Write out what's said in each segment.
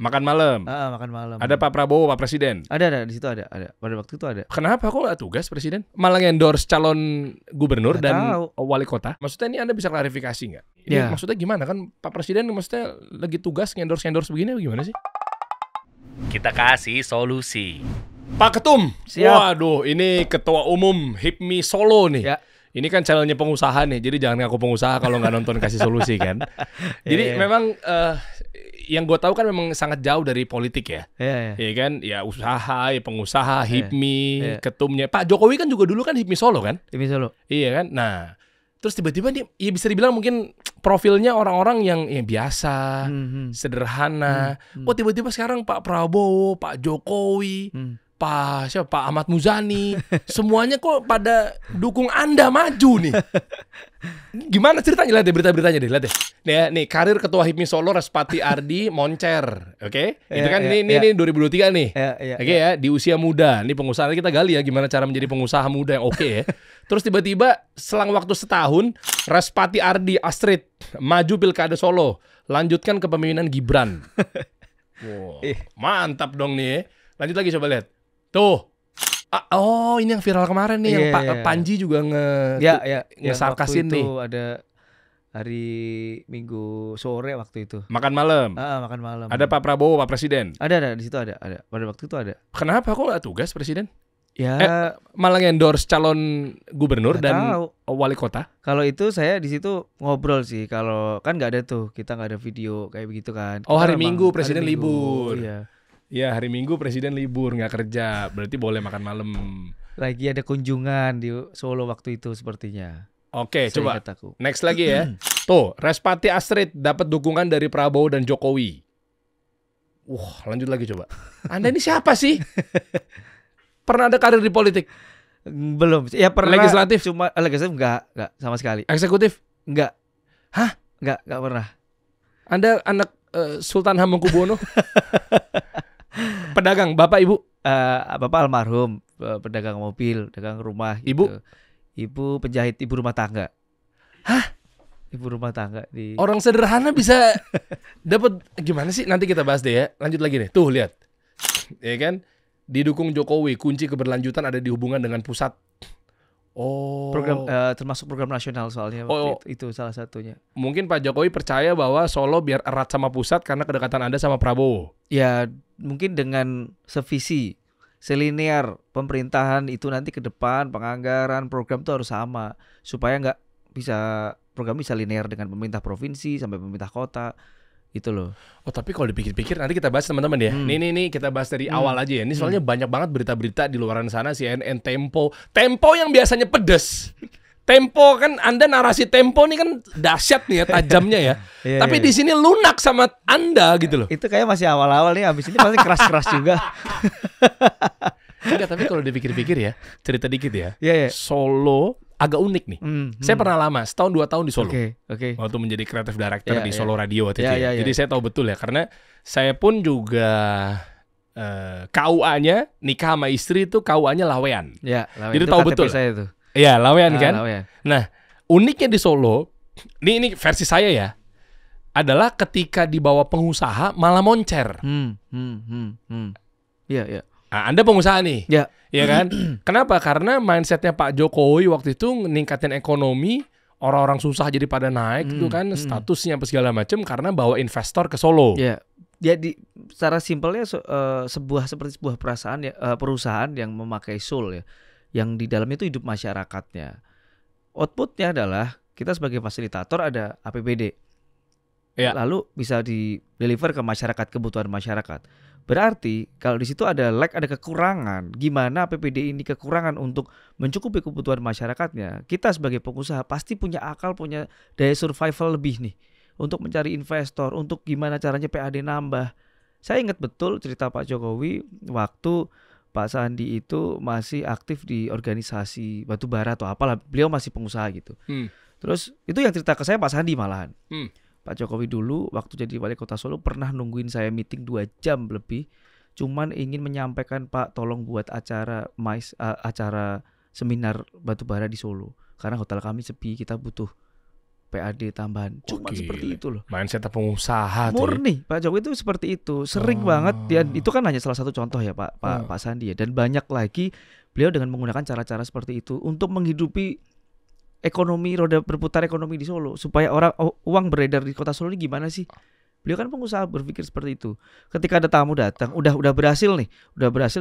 Makan malam. Makan malam. Ada Pak Prabowo, Pak Presiden. Ada di situ ada. Pada waktu itu ada. Kenapa kok nggak tugas Presiden? Malah endorse calon gubernur Nggak dan tahu. wali kota. Maksudnya ini Anda bisa klarifikasi nggak? Ini Ya. maksudnya gimana kan Pak Presiden maksudnya lagi tugas endorse begini atau gimana sih? Kita kasih solusi. Pak Ketum. Siap. Waduh, ini Ketua Umum HIPMI Solo nih. Ya. Ini kan channelnya pengusaha nih, jadi jangan ngaku pengusaha kalau nggak nonton kasih solusi kan. Jadi Ya. memang yang gue tahu kan memang sangat jauh dari politik ya. Iya. Iya kan, ya usaha, ya pengusaha, HIPMI, Iya. ketumnya. Pak Jokowi kan juga dulu kan HIPMI Solo kan? Ini Solo. Iya kan. Nah, terus tiba-tiba nih, ya bisa dibilang mungkin profilnya orang-orang yang biasa, sederhana. Oh tiba-tiba sekarang Pak Prabowo, Pak Jokowi, Pak Ahmad Muzani, semuanya kok pada dukung Anda maju nih. Gimana ceritanya? Lihat deh berita-beritanya deh, lihat deh. Nih karir Ketua HIPMI Solo Respati Ardi moncer, oke? Itu kan ini 2023 nih. Iya. Oke ya, di usia muda. Ini pengusaha, kita gali ya gimana cara menjadi pengusaha muda yang oke ya. Terus tiba-tiba selang waktu setahun, Respati Ardi Astrid maju Pilkada Solo, lanjutkan kepemimpinan Gibran. Wow, mantap dong nih ya. Lanjut lagi coba lihat. Tuh. Oh, ini yang viral kemarin nih yang Pak Panji juga ngesarkasin waktu nih. itu ada hari Minggu sore waktu itu. Makan malam. Makan malam. Ada Pak Prabowo, Pak Presiden. Ada di situ ada. Pada waktu itu ada. Kenapa kok nggak tugas Presiden? Ya, Malah endorse calon gubernur nggak dan tahu. wali kota. Kalau itu saya di situ ngobrol sih. Kalau kan nggak ada tuh, kita nggak ada video kayak begitu kan. Oh, Kita hari memang Minggu hari Presiden Minggu, libur. Iya. Ya, hari Minggu Presiden libur, nggak kerja. Berarti boleh makan malam. Lagi ada kunjungan di Solo waktu itu sepertinya. Oke, coba Seingat aku. next lagi ya. Tuh, Respati Astrid dapat dukungan dari Prabowo dan Jokowi. Wah, lanjut lagi coba. Anda ini siapa sih? Pernah ada karir di politik? Belum. Ya pernah. Legislatif? Cuma legislatif enggak sama sekali. Eksekutif? Enggak. Hah? Enggak pernah. Anda anak Sultan Hamengkubuwono? Pedagang, Bapak Ibu? Bapak almarhum, pedagang mobil, pedagang rumah gitu. Ibu penjahit, ibu rumah tangga. Hah? Ibu rumah tangga di Orang sederhana bisa dapat gimana sih? Nanti kita bahas deh ya. Lanjut lagi nih. Tuh lihat. Ya kan? Didukung Jokowi, kunci keberlanjutan ada di hubungan dengan pusat. Oh. program termasuk program nasional soalnya waktu itu salah satunya. Mungkin Pak Jokowi percaya bahwa Solo biar erat sama pusat karena kedekatan Anda sama Prabowo. Ya, mungkin dengan sevisi, selinear pemerintahan itu nanti ke depan penganggaran program itu harus sama supaya program bisa linear dengan pemerintah provinsi sampai pemerintah kota. Itu loh. Oh tapi kalau dipikir-pikir nanti kita bahas teman-teman ya. Nih kita bahas dari awal aja ya. Ini soalnya banyak banget berita-berita di luaran sana, CNN, Tempo yang biasanya pedes. Tempo kan Anda narasi Tempo nih kan dahsyat nih ya tajamnya ya. Tapi di sini lunak sama Anda gitu loh. Itu kayak masih awal-awal nih, habis ini pasti keras-keras juga. Enggak, tapi kalau dipikir-pikir ya, cerita dikit ya. Iya. Solo agak unik nih. Saya pernah lama, setahun 2 tahun di Solo. Oke. Waktu menjadi creative director di Iya. Solo Radio waktu itu Iya. Jadi saya tahu betul ya, karena saya pun juga KUA-nya nikah sama istri itu KUA-nya Lawean. Ya, Jadi tahu betul. saya itu. Iya, Lawean kan. Lawean. Nah, uniknya di Solo, ini versi saya ya, adalah ketika dibawa pengusaha malah moncer. Iya. Nah, Anda pengusaha nih. Ya. Iya kan? Kenapa? Karena mindsetnya Pak Jokowi waktu itu ningkatin ekonomi, orang-orang susah jadi pada naik itu kan statusnya apa segala macam karena bawa investor ke Solo. Ya. Jadi secara simpelnya seperti sebuah perusahaan yang memakai soul ya, yang di dalam itu hidup masyarakatnya. Outputnya adalah kita sebagai fasilitator ada APBD. Ya. Lalu bisa di-deliver ke masyarakat, kebutuhan masyarakat. Berarti kalau di situ ada ada kekurangan, gimana APBD ini kekurangan untuk mencukupi kebutuhan masyarakatnya. Kita sebagai pengusaha pasti punya akal, punya daya survival lebih nih untuk mencari investor, untuk gimana caranya PAD nambah. Saya ingat betul cerita Pak Jokowi waktu Pak Sandi itu masih aktif di organisasi batubara atau apalah, beliau masih pengusaha gitu. Terus itu yang cerita ke saya Pak Sandi malahan. Pak Jokowi dulu waktu jadi wali kota Solo pernah nungguin saya meeting 2 jam lebih, cuman ingin menyampaikan Pak tolong buat acara seminar batubara di Solo karena hotel kami sepi, kita butuh PAD tambahan. Cuma seperti itu loh. Mindset pengusaha murni. Pak Jokowi itu seperti itu. Sering banget dia, itu kan hanya salah satu contoh ya Pak Sandi ya. Dan banyak lagi beliau dengan menggunakan cara-cara seperti itu untuk menghidupi ekonomi, roda berputar ekonomi di Solo, supaya uang beredar di kota Solo ini gimana sih? Beliau kan pengusaha berpikir seperti itu. Ketika ada tamu datang, udah berhasil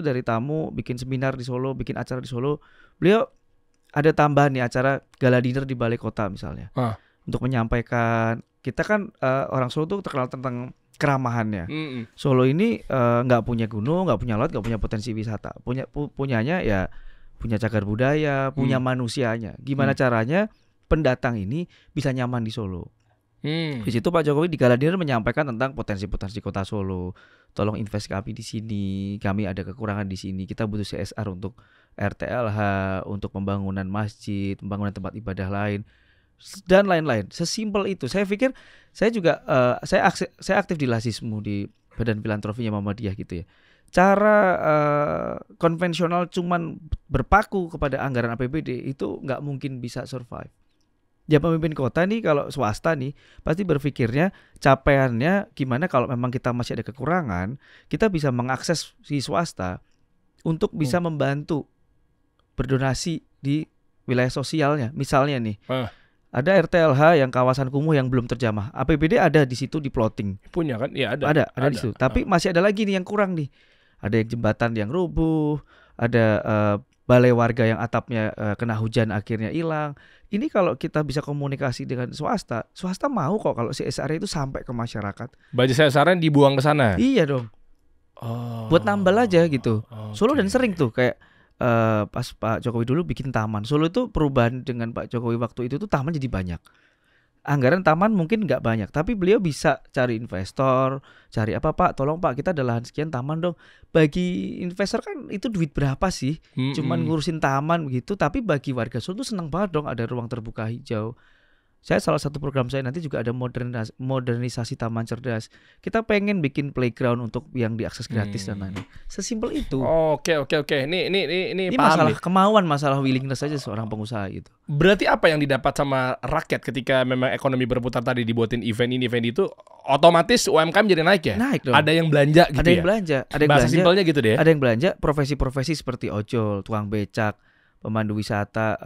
dari tamu bikin seminar di Solo, bikin acara di Solo, beliau ada tambahan nih acara gala dinner di balai kota misalnya, untuk menyampaikan kita kan orang Solo tuh terkenal tentang keramahannya. Solo ini nggak punya gunung, nggak punya laut, nggak punya potensi wisata, punyanya ya punya cagar budaya, punya manusianya. Gimana caranya pendatang ini bisa nyaman di Solo? Di situ Pak Jokowi di gala dinner menyampaikan tentang potensi-potensi kota Solo. Tolong invest kami di sini. Kami ada kekurangan di sini. Kita butuh CSR untuk RTLH, untuk pembangunan masjid, pembangunan tempat ibadah lain, dan lain-lain. Sesimpel itu. Saya pikir saya juga saya aktif di Lasismu, di Badan Filantropinya Muhammadiyah gitu ya. Cara konvensional cuman berpaku kepada anggaran APBD itu nggak mungkin bisa survive. Ya pemimpin kota nih kalau swasta nih pasti berpikirnya capaiannya gimana kalau memang kita masih ada kekurangan, kita bisa mengakses si swasta untuk bisa membantu berdonasi di wilayah sosialnya. Misalnya nih ada RTLH yang kawasan kumuh yang belum terjamah, APBD ada di situ di plotting. Punya kan? Iya ada di situ. Tapi masih ada lagi nih yang kurang nih. Ada yang jembatan yang rubuh, ada balai warga yang atapnya kena hujan akhirnya hilang. Ini kalau kita bisa komunikasi dengan swasta mau kok kalau CSR itu sampai ke masyarakat. Budget CSR dibuang ke sana. Iya dong. Buat nambal aja gitu. Solo dan sering tuh kayak pas Pak Jokowi dulu bikin taman. Solo itu perubahan dengan Pak Jokowi waktu itu tuh taman jadi banyak. Anggaran taman mungkin nggak banyak, tapi beliau bisa cari investor, cari apa Pak, tolong Pak kita ada lahan sekian taman dong. Bagi investor kan itu duit berapa sih? Cuman ngurusin taman begitu, tapi bagi warga Solo tuh senang banget dong ada ruang terbuka hijau. Saya salah satu program saya nanti juga ada modernisasi taman cerdas. Kita pengen bikin playground untuk yang diakses gratis dan lain-lain. Sesimpel itu. Oke. Ini paham masalah kemauan, masalah willingness saja seorang pengusaha gitu. Berarti apa yang didapat sama rakyat ketika memang ekonomi berputar tadi dibuatin event itu, otomatis UMKM jadi naik ya? Naik dong. Ada yang belanja gitu ya? Ada yang bahasa belanja. simpelnya gitu deh. Ada yang belanja profesi-profesi seperti ojol, tukang becak, pemandu wisata,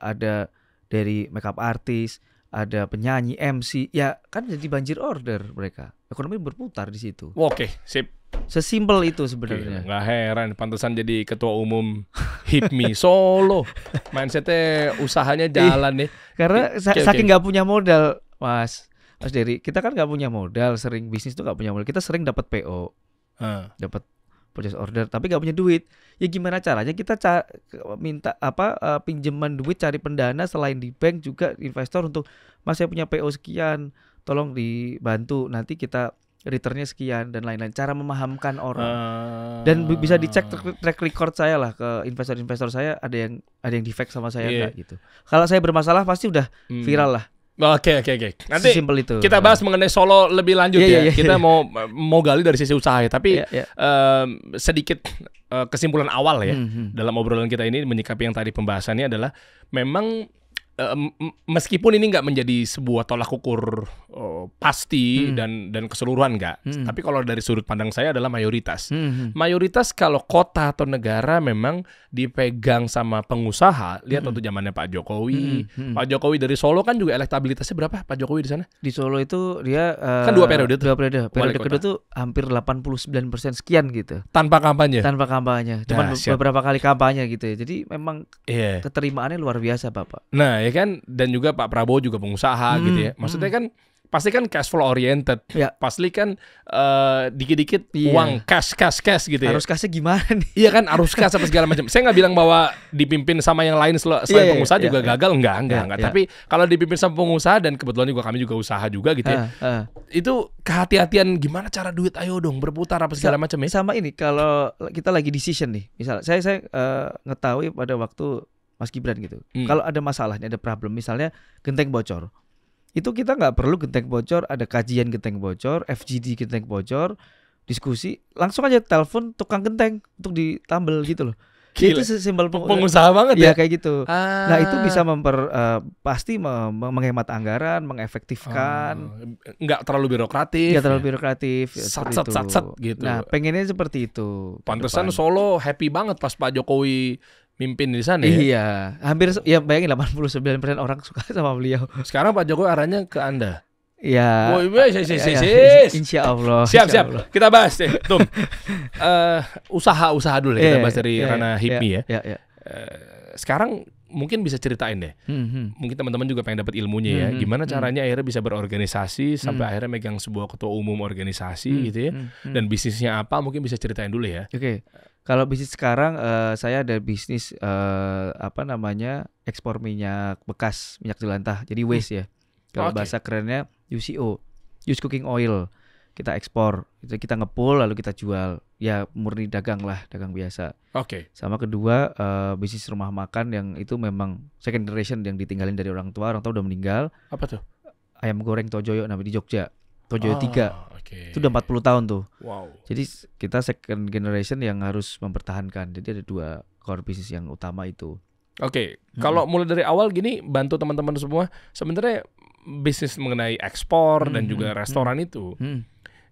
ada dari makeup artist, ada penyanyi, MC, ya kan jadi banjir order mereka. Ekonomi berputar di situ. Oke, sip. Sesimpel itu sebenarnya. Nggak heran, pantesan jadi ketua umum HIPMI Solo. Mindsetnya usahanya jalan nih. Karena saking nggak punya modal, Mas Dery. Kita kan nggak punya modal, sering bisnis tuh nggak punya modal. Kita sering dapat PO, dapat purchase order, tapi nggak punya duit. Ya gimana caranya kita minta pinjaman duit, cari pendana selain di bank juga investor untuk Mas saya punya PO sekian, tolong dibantu nanti kita returnnya sekian dan lain-lain. Cara memahamkan orang dan bisa dicek track record saya lah ke investor-investor saya ada yang defect sama saya enggak gitu. Kalau saya bermasalah pasti udah viral lah. Oke. Nanti itu. Kita bahas mengenai Solo lebih lanjut ya. Kita mau gali dari sisi usaha ya. Tapi sedikit kesimpulan awal ya dalam obrolan kita ini menyikapi yang tadi pembahasannya adalah memang meskipun ini nggak menjadi sebuah tolak ukur pasti dan keseluruhan nggak, tapi kalau dari sudut pandang saya adalah mayoritas. Mayoritas kalau kota atau negara memang dipegang sama pengusaha. Lihat waktu zamannya Pak Jokowi. Pak Jokowi dari Solo kan juga elektabilitasnya berapa? Pak Jokowi di sana? Di Solo itu dia kan 2 periode tuh. 2 periode. Periode kedua tuh hampir 89% sekian gitu. Tanpa kampanye. Cuman beberapa kali kampanye gitu ya. Jadi memang keterimaannya luar biasa Bapak. Nah ya kan, dan juga Pak Prabowo juga pengusaha gitu ya. Maksudnya kan pasti kan cash flow oriented. Pasti kan dikit-dikit uang cash gitu ya. Harus kasih gimana nih? Iya kan, harus cash apa segala macam. Saya nggak bilang bahwa dipimpin sama yang lain selain pengusaha juga gagal, enggak. Tapi kalau dipimpin sama pengusaha, dan kebetulan juga kami juga usaha juga gitu ya. Itu kehati-hatian gimana cara duit ayo dong berputar apa segala macam ya. Sama ini kalau kita lagi decision nih. Misal saya ngetahui pada waktu Mas Gibran gitu. Kalau ada masalah, ada problem, misalnya genteng bocor. Itu kita nggak perlu genteng bocor, ada kajian genteng bocor, FGD genteng bocor, diskusi, langsung aja telepon tukang genteng untuk ditambal gitu loh. Itu simbol pengusaha banget ya ya. kayak gitu. Nah itu bisa pasti menghemat anggaran, mengefektifkan, nggak terlalu birokratif. Nggak terlalu birokratif. Sat gitu. Nah pengennya seperti itu. Pantesan Solo happy banget pas Pak Jokowi mimpin di sana ya. Iya, hampir ya bayangin 89% orang suka sama beliau. Sekarang Pak Jokowi arahnya ke Anda. Ya. Insya Allah. Siap. Kita bahas deh, Tum. Usaha dulu ya, kita bahas dari ranah HIPMI ya. Sekarang mungkin bisa ceritain deh. Mungkin teman-teman juga pengen dapat ilmunya ya. Gimana caranya akhirnya bisa berorganisasi sampai akhirnya megang sebuah ketua umum organisasi gitu ya. Dan bisnisnya apa mungkin bisa ceritain dulu ya. Oke. Kalau bisnis sekarang saya ada bisnis ekspor minyak bekas, minyak jelantah. Jadi waste ya. Kalau bahasa kerennya UCO, used cooking oil. Kita ekspor, itu kita ngepull lalu kita jual. Ya murni dagang lah, dagang biasa. Oke. Sama kedua bisnis rumah makan yang itu memang second generation yang ditinggalin dari orang tua udah meninggal. Apa tuh? Ayam goreng Tojoyo namanya di Jogja. Tojoyo 3. Okay. Itu udah 40 tahun tuh. Wow. Jadi kita second generation yang harus mempertahankan. Jadi ada 2 core bisnis yang utama itu. Oke. Kalau mulai dari awal gini bantu teman-teman semua sebenarnya bisnis mengenai ekspor dan juga restoran itu.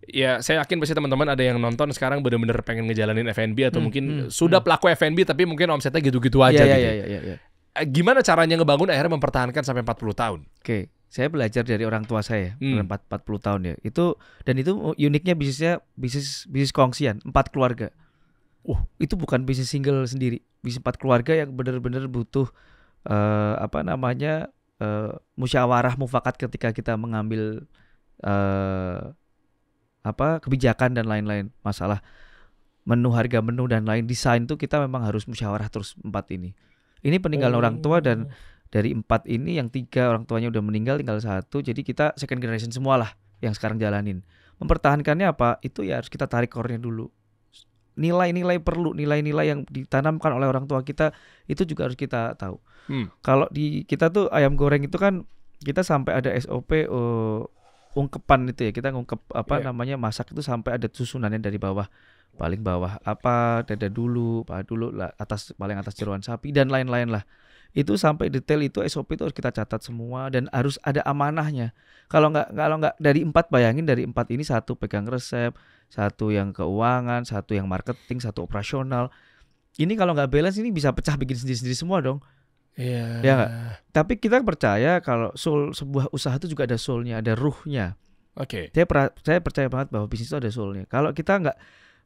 Ya saya yakin pasti teman-teman ada yang nonton sekarang benar-benar pengen ngejalanin F&B atau mungkin sudah pelaku F&B tapi mungkin omsetnya gitu-gitu aja gitu. Iya. Gimana caranya ngebangun akhirnya mempertahankan sampai 40 tahun? Oke. Saya belajar dari orang tua saya 40 tahun ya. Itu uniknya bisnis kongsian 4 keluarga. Itu bukan bisnis single sendiri. Bisnis 4 keluarga yang benar-benar butuh musyawarah mufakat ketika kita mengambil kebijakan dan lain-lain, masalah menu, harga menu dan lain, desain tuh kita memang harus musyawarah terus 4 ini. Ini peninggalan orang tua dan dari 4 ini yang 3 orang tuanya udah meninggal, tinggal 1. Jadi kita second generation semua lah yang sekarang jalanin. Mempertahankannya apa? Itu ya harus kita tarik core-nya dulu. Nilai-nilai yang ditanamkan oleh orang tua kita itu juga harus kita tahu. Kalau di kita tuh ayam goreng itu kan kita sampai ada SOP ungkepan itu ya. Kita ngungkep masak itu sampai ada susunannya dari bawah. Paling bawah dada dulu, paha dulu lah, paling atas jeroan sapi dan lain-lain lah. Itu sampai detail itu SOP itu harus kita catat semua dan harus ada amanahnya. Kalau nggak dari 4, bayangin dari 4 ini 1 pegang resep, 1 yang keuangan, 1 yang marketing, 1 operasional. Ini kalau nggak balance ini bisa pecah bikin sendiri-sendiri semua dong. Iya. Ya nggak? Tapi kita percaya kalau soul sebuah usaha itu juga ada soulnya, ada ruhnya. Oke. Saya percaya banget bahwa bisnis itu ada soulnya. Kalau kita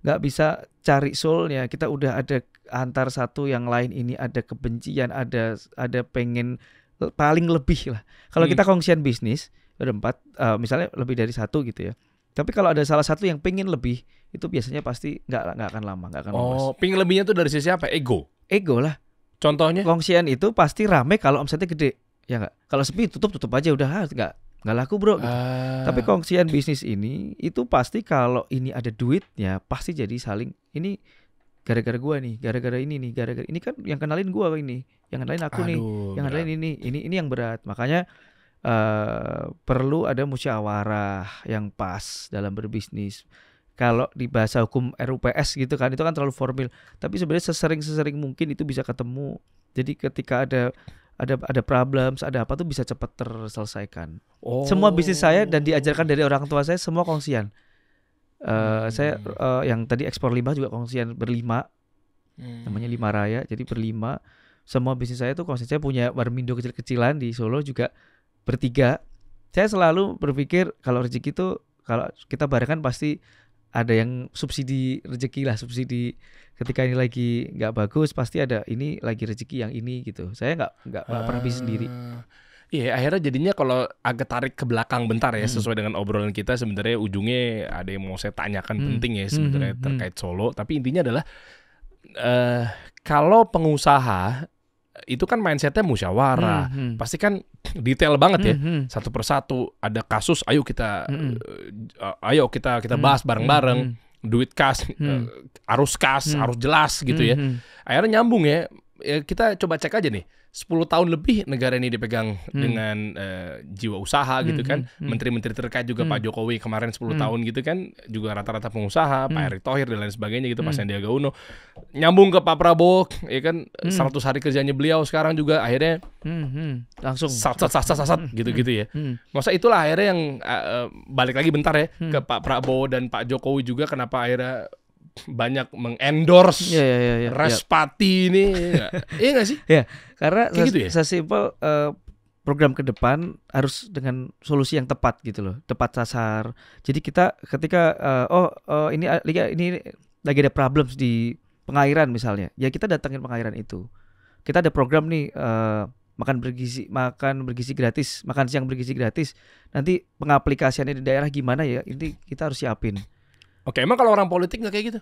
nggak bisa cari soulnya, kita udah ada antar satu yang lain ini ada kebencian, ada pengen paling lebih lah. Kalau kita kongsian bisnis ada 4, misalnya lebih dari 1 gitu ya. Tapi kalau ada salah satu yang pengen lebih, itu biasanya pasti nggak akan lama, nggak akan lama. Pengen lebihnya tuh dari sisi apa? Ego lah. Contohnya? Kongsian itu pasti rame kalau omsetnya gede, ya nggak? Kalau sepi tutup aja udah nggak laku bro. Gitu. Tapi kongsian bisnis ini itu pasti kalau ini ada duitnya pasti jadi saling ini gara-gara gua nih, gara-gara ini nih, gara-gara ini kan yang kenalin gua ini, yang kenalin aku nih, yang kenalin ini yang berat. Makanya perlu ada musyawarah yang pas dalam berbisnis. Kalau di bahasa hukum RUPS gitu kan, itu kan terlalu formal. Tapi sebenarnya sesering mungkin itu bisa ketemu. Jadi ketika ada problems, ada apa tuh bisa cepat terselesaikan. Semua bisnis saya dan diajarkan dari orang tua saya semua kongsian. Saya yang tadi ekspor limbah juga kongsian berlima. Namanya 5 Raya, jadi berlima. Semua bisnis saya tuh kongsian. Saya punya warmindo kecil-kecilan di Solo juga bertiga. Saya selalu berpikir kalau rezeki itu kalau kita barengkan pasti ada yang subsidi rezeki lah, subsidi ketika ini lagi nggak bagus pasti ada ini lagi rezeki yang ini gitu. Saya nggak pernah bisnis sendiri. Iya, akhirnya jadinya kalau agak tarik ke belakang bentar ya, sesuai dengan obrolan kita sebenarnya ujungnya ada yang mau saya tanyakan penting ya sebenarnya terkait Solo. Tapi intinya adalah kalau pengusaha itu kan mindsetnya musyawarah, pasti kan detail banget ya, satu persatu ada kasus, ayo kita bahas bareng-bareng, duit kas, arus kas, harus jelas gitu ya. Akhirnya nyambung ya, kita coba cek aja nih, 10 tahun lebih negara ini dipegang dengan jiwa usaha gitu kan. Menteri-menteri terkait juga Pak Jokowi kemarin 10 tahun gitu kan, juga rata-rata pengusaha, Pak Erick Thohir dan lain sebagainya gitu, Pak Sandiaga Uno. Nyambung ke Pak Prabowo, ya kan 100 hari kerjanya beliau sekarang juga akhirnya langsung sat gitu-gitu ya. Masa itulah akhirnya yang balik lagi bentar ya ke Pak Prabowo dan Pak Jokowi juga, kenapa akhirnya banyak mengendorse Respati ini, iya nggak sih? Ya, karena gitu ya? sesimpel program ke depan harus dengan solusi yang tepat gitu loh, tepat sasar. Jadi kita ketika ini lagi ada problems di pengairan misalnya, ya kita datangin pengairan itu. Kita ada program nih makan bergizi gratis, makan siang bergizi gratis. Nanti pengaplikasiannya di daerah gimana ya? Ini kita harus siapin. Oke, emang kalau orang politik nggak kayak gitu?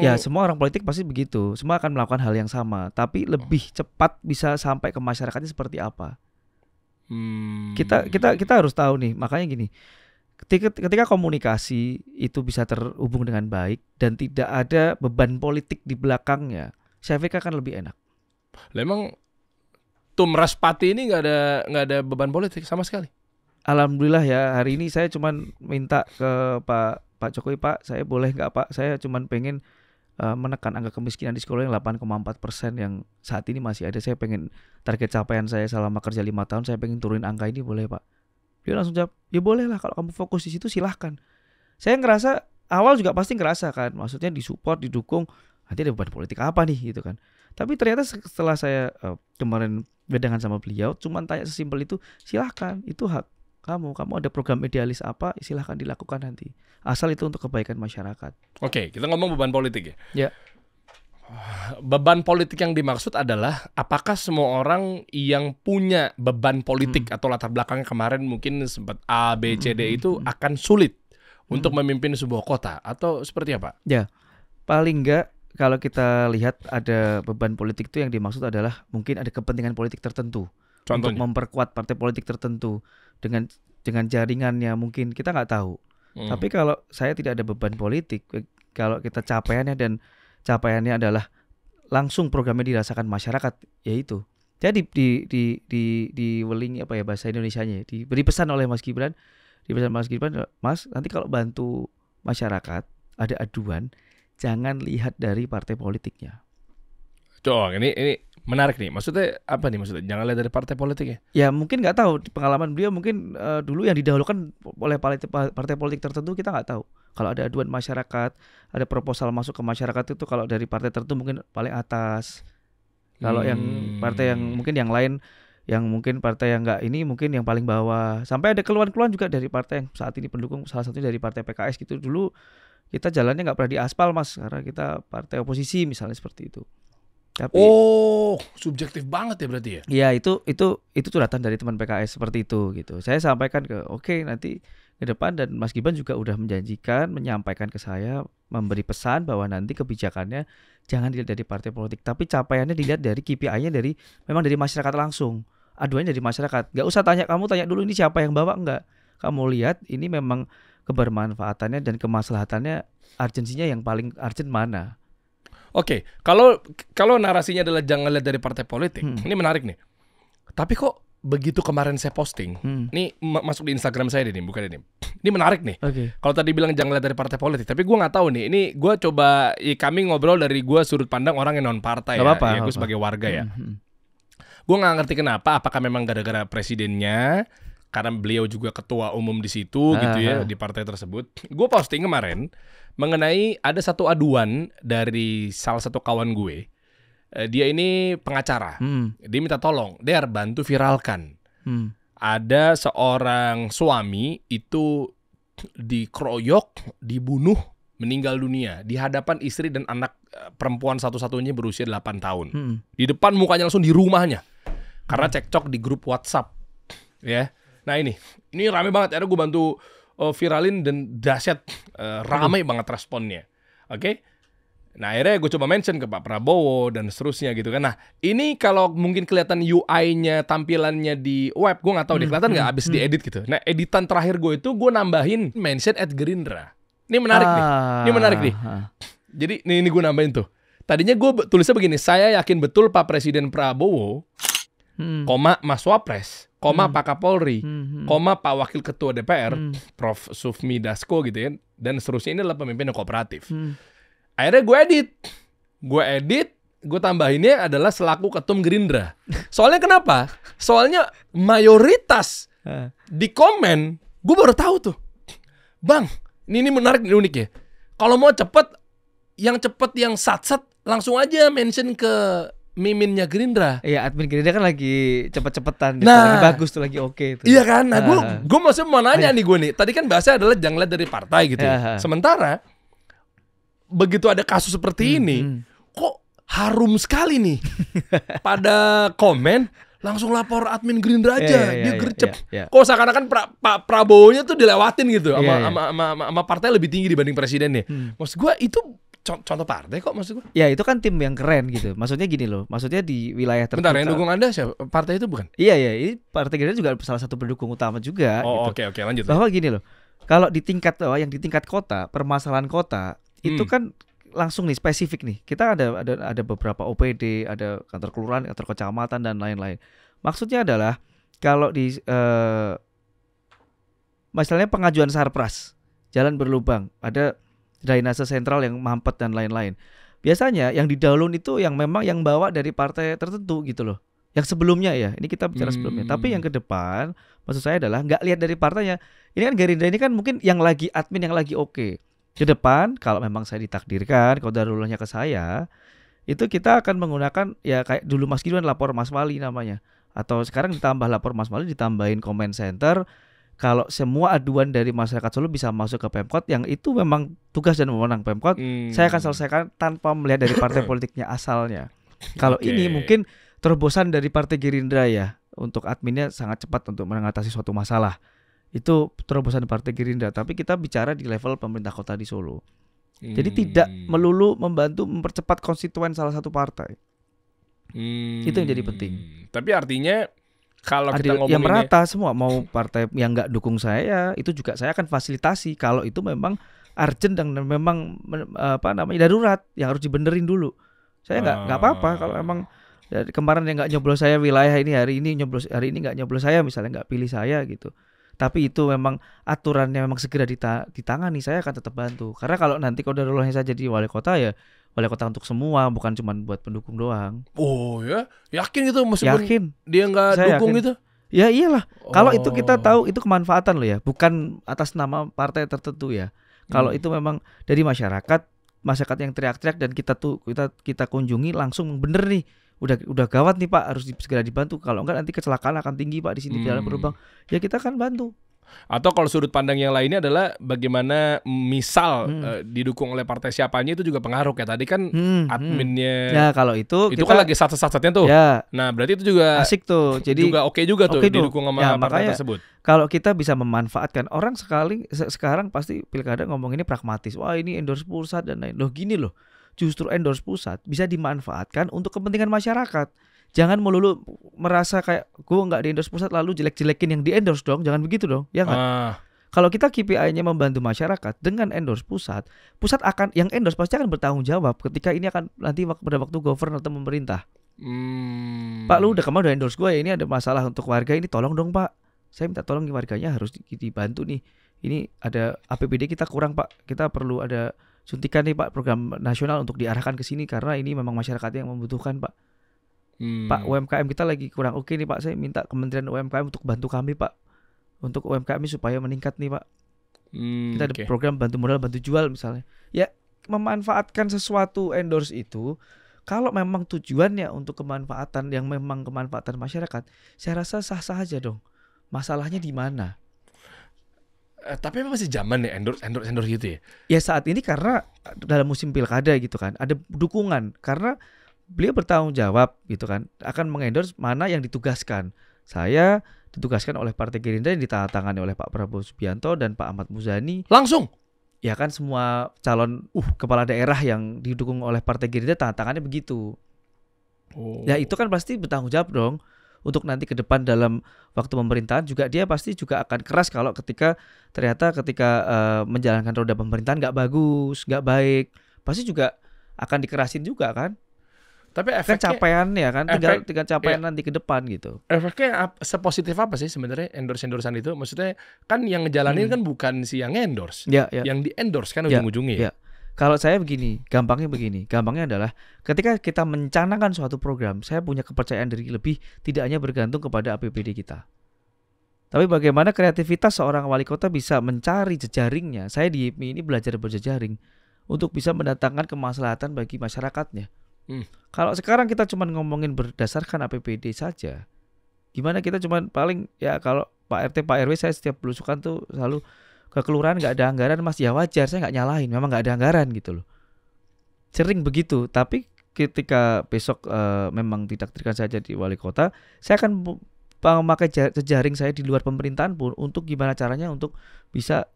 Ya semua orang politik pasti begitu. Semua akan melakukan hal yang sama, tapi lebih cepat bisa sampai ke masyarakatnya seperti apa. Kita harus tahu nih. Makanya gini, ketika komunikasi itu bisa terhubung dengan baik dan tidak ada beban politik di belakangnya, saya pikir akan lebih enak. Memang Tum Respati ini nggak ada beban politik sama sekali. Alhamdulillah ya, hari ini saya cuman minta ke Pak Jokowi, Pak, saya boleh nggak Pak? Saya cuman pengen menekan angka kemiskinan di sekolah yang 8,4% yang saat ini masih ada. Saya pengen target capaian saya selama kerja 5 tahun, saya pengen turunin angka ini, boleh Pak? Dia langsung jawab, ya boleh lah, kalau kamu fokus di situ silahkan. Saya ngerasa awal juga pasti ngerasa kan, maksudnya disupport, didukung, nanti ada beban politik apa nih gitu kan. Tapi ternyata setelah saya kemarin bedangan sama beliau, cuman tanya sesimpel itu, silahkan, itu hak kamu ada program idealis apa, silahkan dilakukan nanti. Asal itu untuk kebaikan masyarakat. Oke, kita ngomong beban politik ya. Ya. Beban politik yang dimaksud adalah apakah semua orang yang punya beban politik atau latar belakangnya kemarin mungkin sempat A, B, C, D itu akan sulit untuk memimpin sebuah kota atau seperti apa? Ya, paling enggak kalau kita lihat ada beban politik itu yang dimaksud adalah mungkin ada kepentingan politik tertentu. Contohnya? Untuk memperkuat partai politik tertentu dengan jaringannya mungkin kita nggak tahu. Tapi kalau saya tidak ada beban politik, kalau kita capaiannya adalah langsung programnya dirasakan masyarakat, yaitu. Jadi di weling apa ya bahasa Indonesianya, diberi pesan oleh Mas Gibran, Mas nanti kalau bantu masyarakat ada aduan, jangan lihat dari partai politiknya. Coba ini menarik nih. Maksudnya apa nih maksudnya? Jangan lihat dari partai politik ya? Ya mungkin nggak tahu pengalaman beliau mungkin dulu yang didahulukan oleh partai politik tertentu kita nggak tahu. Kalau ada aduan masyarakat, ada proposal masuk ke masyarakat itu kalau dari partai tertentu mungkin paling atas. Kalau yang partai yang mungkin yang lain, yang mungkin partai yang nggak ini mungkin yang paling bawah. Sampai ada keluhan-keluhan juga dari partai yang saat ini pendukung, salah satunya dari partai PKS gitu. Dulu kita jalannya nggak pernah di aspal Mas, karena kita partai oposisi misalnya seperti itu. Tapi, subjektif banget ya berarti ya? Iya itu curhatan dari teman PKS seperti itu gitu. Saya sampaikan oke, nanti ke depan, dan Mas Gibran juga udah menyampaikan ke saya, memberi pesan bahwa nanti kebijakannya jangan dilihat dari partai politik, tapi capaiannya dilihat dari KPI-nya memang dari masyarakat langsung. Aduannya dari masyarakat. Gak usah kamu tanya dulu ini siapa yang bawa, enggak. Kamu lihat ini memang kebermanfaatannya dan kemaslahatannya, urgensinya yang paling urgent mana. Oke, kalau narasinya adalah jangan lihat dari partai politik, ini menarik nih. Tapi kok begitu kemarin saya posting, ini masuk di Instagram saya nih, bukan ini. Ini menarik nih. Okay. Kalau tadi bilang jangan lihat dari partai politik, tapi gue nggak tahu nih. Ini gue coba, kami ngobrol dari gue sudut pandang orang yang non partai ya. Gue sebagai warga ya. Gue nggak ngerti kenapa. Apakah memang gara-gara presidennya? Karena beliau juga ketua umum di situ gitu ya, di partai tersebut. Gue posting kemarin mengenai ada satu aduan dari salah satu kawan gue. Dia ini pengacara. Dia minta tolong, Der, bantu viralkan. Ada seorang suami itu dikeroyok, dibunuh, meninggal dunia di hadapan istri dan anak perempuan satu-satunya berusia 8 tahun. Di depan mukanya langsung di rumahnya. Karena cekcok di grup WhatsApp. Ya. Nah ini rame banget. Akhirnya gue bantu viralin dan dahsyat, ramai banget responnya. Oke? Nah akhirnya gue coba mention ke Pak Prabowo dan seterusnya gitu kan. Nah ini kalau mungkin kelihatan UI-nya, tampilannya di web, gue nggak tahu dia kelihatan nggak abis diedit gitu. Nah editan terakhir gue itu gue nambahin mention @Gerindra. Ini menarik nih. Ini menarik nih. Jadi ini gue nambahin tuh. Tadinya gue tulisnya begini, saya yakin betul Pak Presiden Prabowo, koma Mas Wapres, koma Pak Kapolri, koma Pak Wakil Ketua DPR, Prof. Sufmi Dasko gitu ya, dan seterusnya ini adalah pemimpin yang kooperatif. Akhirnya gue edit, gue tambahinnya adalah selaku ketum Gerindra. Soalnya kenapa? Soalnya mayoritas di komen, gue baru tahu tuh, Bang, ini menarik, ini unik ya. Kalau mau cepet, yang sat-sat, langsung aja mention ke miminnya Gerindra. Iya, admin Gerindra kan lagi cepet-cepetan. Nah, lagi bagus tuh, lagi oke tuh. Iya kan? Nah, gue maksudnya mau nanya nih gue nih. Tadi kan bahasa adalah jangan lihat dari partai gitu ya. Sementara begitu ada kasus seperti ini, kok harum sekali nih. Pada komen langsung lapor admin Gerindra aja, dia gercep. Kok seakan-akan Pak Prabowo-nya tuh dilewatin gitu sama partai lebih tinggi dibanding presidennya. Maksud gue itu contoh partai kok, maksud gue. Ya itu kan tim yang keren gitu. Maksudnya gini loh, maksudnya di wilayah tertentu. Bentar, yang dukung Anda siapa? Partai itu bukan? Iya, ini partai Gerindra juga salah satu pendukung utama juga. Oh gitu. oke, lanjut. Bahwa gini loh, kalau di tingkat kota, permasalahan kota itu kan langsung nih spesifik nih. Kita ada beberapa OPD, ada kantor kelurahan, kantor kecamatan dan lain-lain. Maksudnya adalah kalau di misalnya pengajuan sarpras, jalan berlubang, ada drainase sentral yang mampet dan lain-lain. Biasanya yang didahuluin itu yang memang yang bawa dari partai tertentu gitu loh. Yang sebelumnya ya, ini kita bicara sebelumnya. Tapi yang ke depan, maksud saya adalah nggak lihat dari partainya. Ini kan Gerindra ini kan mungkin yang lagi admin yang lagi oke. Ke depan kalau memang saya ditakdirkan, kalau darulahnya ke saya, itu kita akan menggunakan ya kayak dulu Mas Gibran lapor Mas Wali namanya. Atau sekarang ditambah lapor Mas Wali, ditambahin comment center. Kalau semua aduan dari masyarakat Solo bisa masuk ke Pemkot, yang itu memang tugas dan wewenang Pemkot, saya akan selesaikan tanpa melihat dari partai politiknya asalnya. Kalau ini mungkin terobosan dari partai Gerindra ya, untuk adminnya sangat cepat untuk mengatasi suatu masalah. Itu terobosan partai Gerindra, tapi kita bicara di level pemerintah kota di Solo. Jadi tidak melulu membantu mempercepat konstituen salah satu partai. Itu yang jadi penting. Tapi artinya kalau kita ngomongin yang merata semua, mau partai yang nggak dukung saya, itu juga saya akan fasilitasi kalau itu memang urgent dan memang darurat yang harus dibenerin dulu. Saya nggak apa-apa kalau memang dari kemarin yang nggak nyoblos saya wilayah ini, hari ini nggak nyoblos saya, misalnya nggak pilih saya gitu. Tapi itu memang aturannya memang segera ditangani, saya akan tetap bantu. Karena kalau nanti kodarulahnya saya jadi wali kota ya wali kota untuk semua, bukan cuma buat pendukung doang. Oh ya, yakin gitu meskipun yakin. Dia nggak dukung yakin. gitu? Ya iyalah. Kalau itu kita tahu itu kemanfaatan loh ya, bukan atas nama partai tertentu ya. Kalau itu memang dari masyarakat yang teriak-teriak dan kita kunjungi langsung bener nih. Udah gawat nih Pak, harus segera dibantu. Kalau enggak nanti kecelakaan akan tinggi Pak di sini jalan berlubang. Ya kita akan bantu. Atau kalau sudut pandang yang lainnya adalah bagaimana misal didukung oleh partai siapanya itu juga pengaruh ya. Tadi kan adminnya. Ya kalau itu kan lagi sat-satnya tuh. Ya, nah berarti itu juga asik tuh. Jadi juga oke juga tuh didukung sama partai tersebut. Kalau kita bisa memanfaatkan orang sekarang pasti pilkada ngomong ini pragmatis. Wah ini endorse pusat dan lain. Loh gini loh. Justru endorse pusat bisa dimanfaatkan untuk kepentingan masyarakat. Jangan melulu merasa kayak gue nggak di endorse pusat lalu jelek-jelekin yang di endorse dong. Jangan begitu dong, ya kan? Kalau kita KPI-nya membantu masyarakat dengan endorse pusat akan yang endorse pasti akan bertanggung jawab ketika ini akan nanti pada waktu govern atau pemerintah. Pak lu kemarin udah endorse gue ya, ini ada masalah untuk warga ini, tolong dong Pak. Saya minta tolong warganya harus dibantu nih. Ini ada APBD kita kurang Pak. Kita perlu ada suntikan nih Pak, program nasional untuk diarahkan ke sini karena ini memang masyarakat yang membutuhkan Pak. Pak UMKM kita lagi kurang oke nih Pak, saya minta Kementerian UMKM untuk bantu kami Pak, untuk UMKM supaya meningkat nih Pak. Kita ada program bantu modal, bantu jual misalnya. Ya memanfaatkan sesuatu endorse itu, kalau memang tujuannya untuk kemanfaatan yang memang kemanfaatan masyarakat, saya rasa sah-sah aja dong. Masalahnya di mana? Tapi masih zaman nih endorse gitu ya? Ya saat ini karena dalam musim pilkada gitu kan, ada dukungan karena beliau bertanggung jawab gitu kan, akan mengendorse mana yang ditugaskan. Saya ditugaskan oleh Partai Gerindra yang ditandatangani oleh Pak Prabowo Subianto dan Pak Ahmad Muzani. Langsung? Ya kan semua calon kepala daerah yang didukung oleh Partai Gerindra tantangannya begitu. Ya itu kan pasti bertanggung jawab dong. Untuk nanti ke depan dalam waktu pemerintahan juga dia pasti juga akan keras kalau ketika menjalankan roda pemerintahan nggak bagus, nggak baik. Pasti juga akan dikerasin juga kan. Tapi Kan efeknya capaian ya kan, tinggal capaian nanti ke depan gitu. efeknya sepositif apa sih sebenarnya endorse-endorsean itu? Maksudnya kan yang ngejalanin kan bukan si yang endorse, Ya, ya. yang di-endorse kan Ya, ujung-ujungnya. ya. Kalau saya gampangnya adalah ketika kita mencanangkan suatu program, saya punya kepercayaan diri lebih, tidak hanya bergantung kepada APBD kita. Tapi bagaimana kreativitas seorang wali kota bisa mencari jejaringnya. Saya di IPMI ini belajar berjejaring untuk bisa mendatangkan kemaslahatan bagi masyarakatnya. Kalau sekarang kita cuma ngomongin berdasarkan APBD saja, gimana kita cuma paling ya kalau Pak RT Pak RW saya setiap belusukan tuh selalu ke kelurahan nggak ada anggaran Mas, ya wajar, saya nggak nyalahin, memang nggak ada anggaran gitu loh. Sering begitu, tapi ketika besok memang ditakdirkan saya jadi wali kota, saya akan memakai jejaring saya di luar pemerintahan pun untuk gimana caranya untuk bisa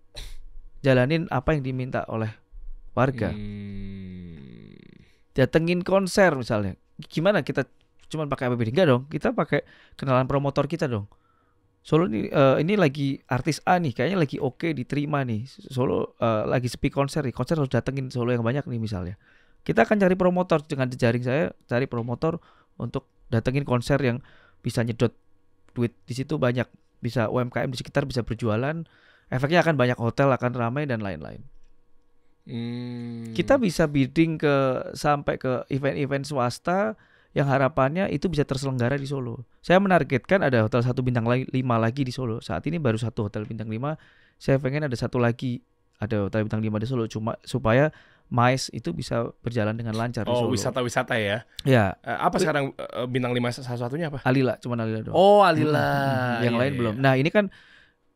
jalanin apa yang diminta oleh warga. Datengin konser misalnya, gimana kita cuma pakai APBD? Enggak dong, kita pakai kenalan promotor kita dong. Solo ini lagi artis A nih, kayaknya lagi oke, diterima nih. Solo lagi sepi konser nih, konser harus datengin Solo yang banyak nih misalnya. Kita akan cari promotor dengan jejaring saya, cari promotor untuk datengin konser yang bisa nyedot duit di situ banyak, bisa UMKM di sekitar bisa berjualan, efeknya akan banyak hotel akan ramai dan lain-lain. Kita bisa bidding sampai ke event-event swasta yang harapannya itu bisa terselenggara di Solo. Saya menargetkan ada hotel 1 bintang 5 lagi di Solo. Saat ini baru 1 hotel bintang 5. Saya pengen ada 1 lagi, ada hotel bintang 5 di Solo, cuma supaya MICE itu bisa berjalan dengan lancar di Solo. Oh, wisata-wisata ya. Ya. Apa sekarang bintang 5 satu-satunya apa? Alila, cuma Alila doang. Oh, Alila. Yang lain belum. Nah, ini kan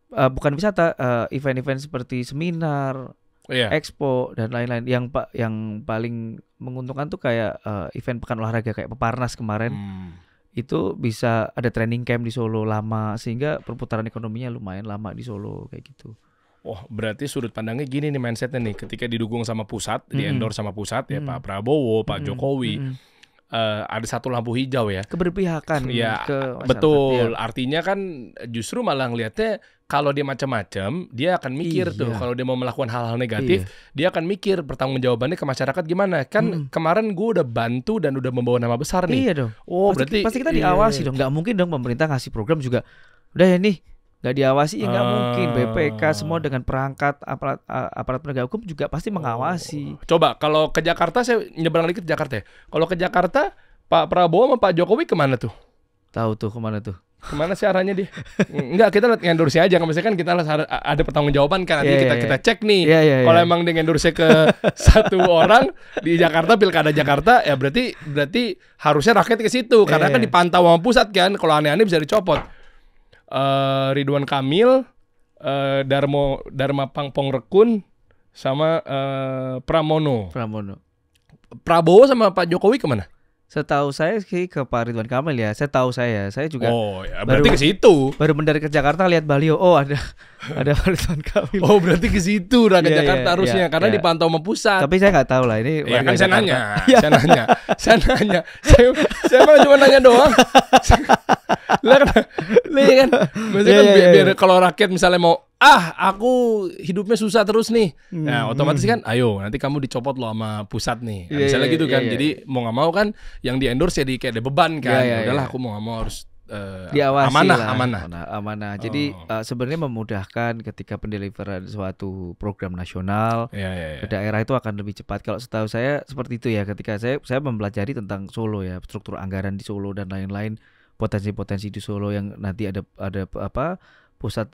bukan wisata, event-event seperti seminar, expo dan lain-lain. Yang paling menguntungkan tuh kayak event pekan olahraga kayak Peparnas kemarin. Itu bisa ada training camp di Solo lama, sehingga perputaran ekonominya lumayan lama di Solo kayak gitu. Oh, berarti sudut pandangnya gini nih mindsetnya nih, ketika didukung sama pusat, di-endorse sama pusat ya Pak Prabowo, Pak Jokowi, ada satu lampu hijau ya. Keberpihakan ya, ke masyarakat. Betul. Ya. Artinya kan justru malah ngelihatnya kalau dia macam-macam, dia akan mikir tuh kalau dia mau melakukan hal-hal negatif, dia akan mikir pertanggungjawabannya ke masyarakat gimana. Kan kemarin gue udah bantu dan udah membawa nama besar nih. Iya dong. Oh, berarti pasti kita diawasi dong. Nggak mungkin dong pemerintah ngasih program juga udah ya nih nggak diawasi, ya nggak mungkin. BPK semua dengan perangkat aparat penegak hukum juga pasti mengawasi. Coba kalau ke Jakarta, saya nyebrang dikit Jakarta ya. Kalau ke Jakarta, Pak Prabowo sama Pak Jokowi kemana tuh? Tahu tuh kemana tuh? Kemana sih arahnya dia? Enggak, kita lihat endorse aja. Maksudnya kan kita ada pertanggungjawaban kan. Nanti kita cek nih. Kalau emang dia endorse ke satu orang di Jakarta, pilkada Jakarta, ya berarti harusnya rakyat ke situ. Karena kan dipantau sama pusat kan. Kalau aneh-aneh bisa dicopot. Ridwan Kamil, Dharma Pongrekun, sama Pramono. Prabowo sama Pak Jokowi kemana? Setahu saya sih ke Pak Ridwan Kamil ya. Saya juga. Oh ya, berarti ke situ. Baru mendarat ke Jakarta lihat baliho. Oh ada Pak Ridwan Kamil. Oh berarti ke situ rakyat Jakarta harusnya karena dipantau sama pusat. Tapi saya nggak tahu lah ini. Ya kan saya nanya. Saya mah cuma nanya doang. Lah kan, maksudnya kan biar kalau rakyat misalnya mau aku hidupnya susah terus nih, nah otomatis kan, ayo nanti kamu dicopot loh sama pusat nih, misalnya gitu kan. Jadi mau nggak mau kan, yang di endorse jadi kayak ada beban kan. Udahlah aku mau nggak mau harus diawasi amanah. Jadi sebenarnya memudahkan ketika pendeliveran suatu program nasional ke daerah itu akan lebih cepat. Kalau setahu saya seperti itu ya. Ketika saya mempelajari tentang Solo ya, struktur anggaran di Solo dan lain-lain, potensi-potensi di Solo yang nanti ada pusat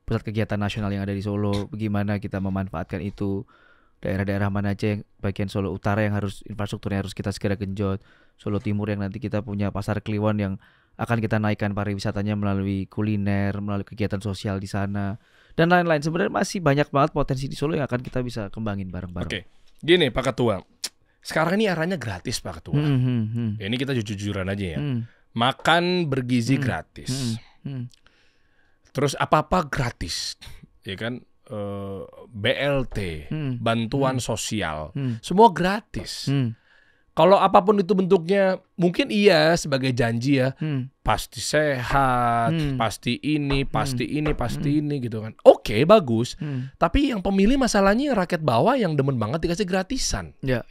kegiatan nasional yang ada di Solo, bagaimana kita memanfaatkan itu, daerah-daerah mana aja yang bagian Solo Utara yang harus infrastrukturnya harus kita segera genjot, Solo Timur yang nanti kita punya pasar Kliwon yang akan kita naikkan pariwisatanya melalui kuliner, melalui kegiatan sosial di sana dan lain-lain. Sebenarnya masih banyak banget potensi di Solo yang akan kita bisa kembangin bareng-bareng. Oke, gini Pak Ketua, sekarang ini arahnya gratis Pak Ketua. Ya, ini kita jujur-jujuran aja ya. Makan bergizi gratis. Terus apa-apa gratis, ya kan? BLT, bantuan sosial, semua gratis. Kalau apapun itu bentuknya, mungkin iya sebagai janji ya, pasti sehat, pasti ini, pasti ini gitu kan. Oke, bagus. Tapi yang pemilih masalahnya yang rakyat bawah yang demen banget dikasih gratisan. Ya.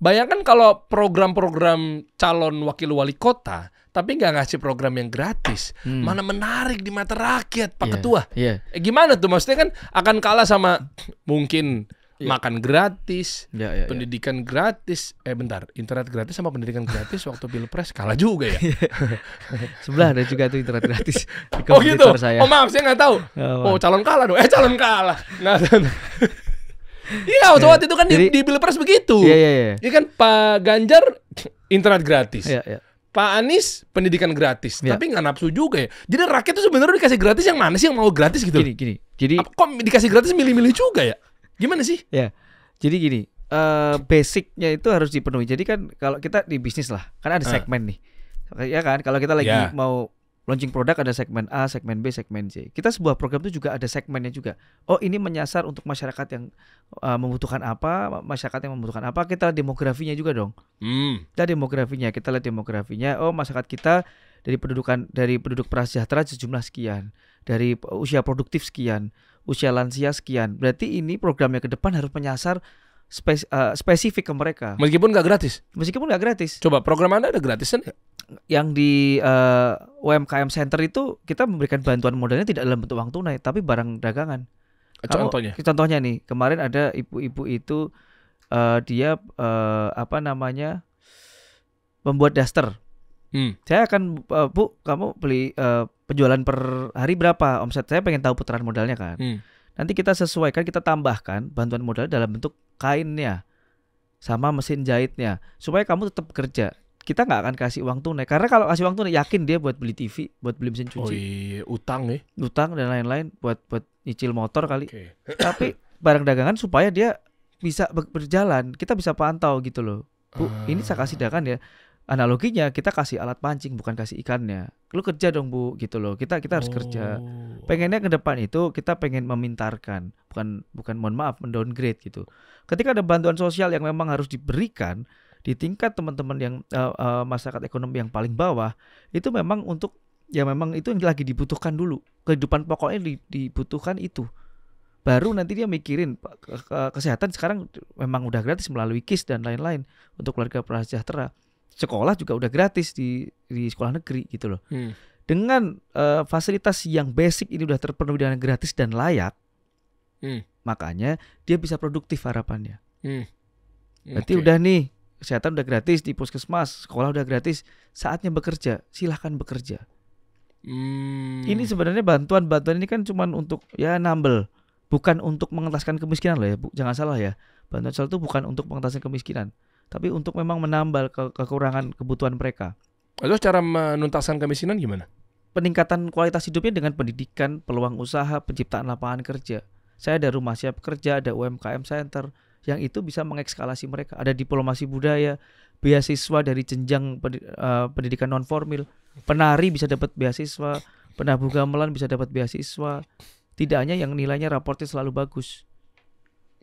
Bayangkan kalau program-program calon wakil wali kota, tapi nggak ngasih program yang gratis, mana menarik di mata rakyat, Pak Ketua. Gimana tuh? Maksudnya kan akan kalah sama mungkin makan gratis, pendidikan gratis. Bentar, internet gratis sama pendidikan gratis waktu pilpres kalah juga ya. Sebelah ada juga tuh internet gratis. Oh gitu. Saya. Oh maaf, saya nggak tahu. Oh calon kalah dong. Calon kalah. Nggak tahu. Iya, waktu itu kan di pilpres begitu. Iya. Iya kan Pak Ganjar internet gratis. Iya. Pak Anies pendidikan gratis, tapi nggak nafsu juga ya. Jadi rakyat tuh sebenarnya dikasih gratis yang mana sih yang mau gratis gitu? Gini. Jadi kok dikasih gratis milih-milih juga ya? Gimana sih? Ya, jadi gini, basicnya itu harus dipenuhi. Jadi kan kalau kita di bisnis lah, kan ada segmen nih, ya kan? Kalau kita lagi mau launching produk ada segmen A, segmen B, segmen C. Kita sebuah program itu juga ada segmennya juga. Oh ini menyasar untuk masyarakat yang membutuhkan apa, masyarakat yang membutuhkan apa. Kita lihat demografinya juga dong. Kita lihat demografinya. Oh masyarakat kita dari penduduk prasejahtera sejumlah sekian, dari usia produktif sekian, usia lansia sekian. Berarti ini programnya ke depan harus menyasar spesifik ke mereka. Meskipun nggak gratis. Coba program Anda ada gratisan nggak? Yang di UMKM Center itu kita memberikan bantuan modalnya tidak dalam bentuk uang tunai, tapi barang dagangan. Contohnya nih, kemarin ada ibu-ibu itu dia membuat daster. Saya akan Bu, kamu beli penjualan per hari berapa? Omset saya pengen tahu putaran modalnya kan. Nanti kita sesuaikan, kita tambahkan bantuan modal dalam bentuk kainnya sama mesin jahitnya supaya kamu tetap bekerja. Kita nggak akan kasih uang tunai karena kalau kasih uang tunai yakin dia buat beli TV, buat beli mesin cuci. Oh iya, utang dan lain-lain, buat nyicil motor kali. Tapi barang dagangan supaya dia bisa berjalan, kita bisa pantau gitu loh. Bu, ini saya kasih dagangan ya. Analoginya kita kasih alat pancing bukan kasih ikannya. Lu kerja dong Bu gitu loh. Kita harus kerja. Pengennya ke depan itu kita pengen memintarkan, bukan mohon maaf mendowngrade gitu. Ketika ada bantuan sosial yang memang harus diberikan di tingkat teman-teman yang masyarakat ekonomi yang paling bawah, itu memang untuk memang itu yang lagi dibutuhkan dulu. Kehidupan pokoknya dibutuhkan itu. Baru nanti dia mikirin kesehatan sekarang memang udah gratis melalui KIS dan lain-lain untuk keluarga prasejahtera. Sekolah juga udah gratis di sekolah negeri gitu loh. Dengan fasilitas yang basic ini udah terpenuhi dengan gratis dan layak, makanya dia bisa produktif harapannya. Berarti udah nih, kesehatan udah gratis di puskesmas, sekolah udah gratis, saatnya bekerja, silahkan bekerja. Ini sebenarnya bantuan ini kan cuma untuk nambel, bukan untuk mengentaskan kemiskinan loh ya, jangan salah ya. Bantuan sosial itu bukan untuk mengentaskan kemiskinan, tapi untuk memang menambal kekurangan kebutuhan mereka. Lalu cara menuntaskan kemiskinan gimana? Peningkatan kualitas hidupnya dengan pendidikan, peluang usaha, penciptaan lapangan kerja. Saya ada rumah siap kerja, ada UMKM Center, yang itu bisa mengekskalasi mereka. Ada diplomasi budaya, beasiswa dari jenjang pendidikan non formal. Penari bisa dapat beasiswa, penabuh gamelan bisa dapat beasiswa. Tidak hanya yang nilainya raportnya selalu bagus.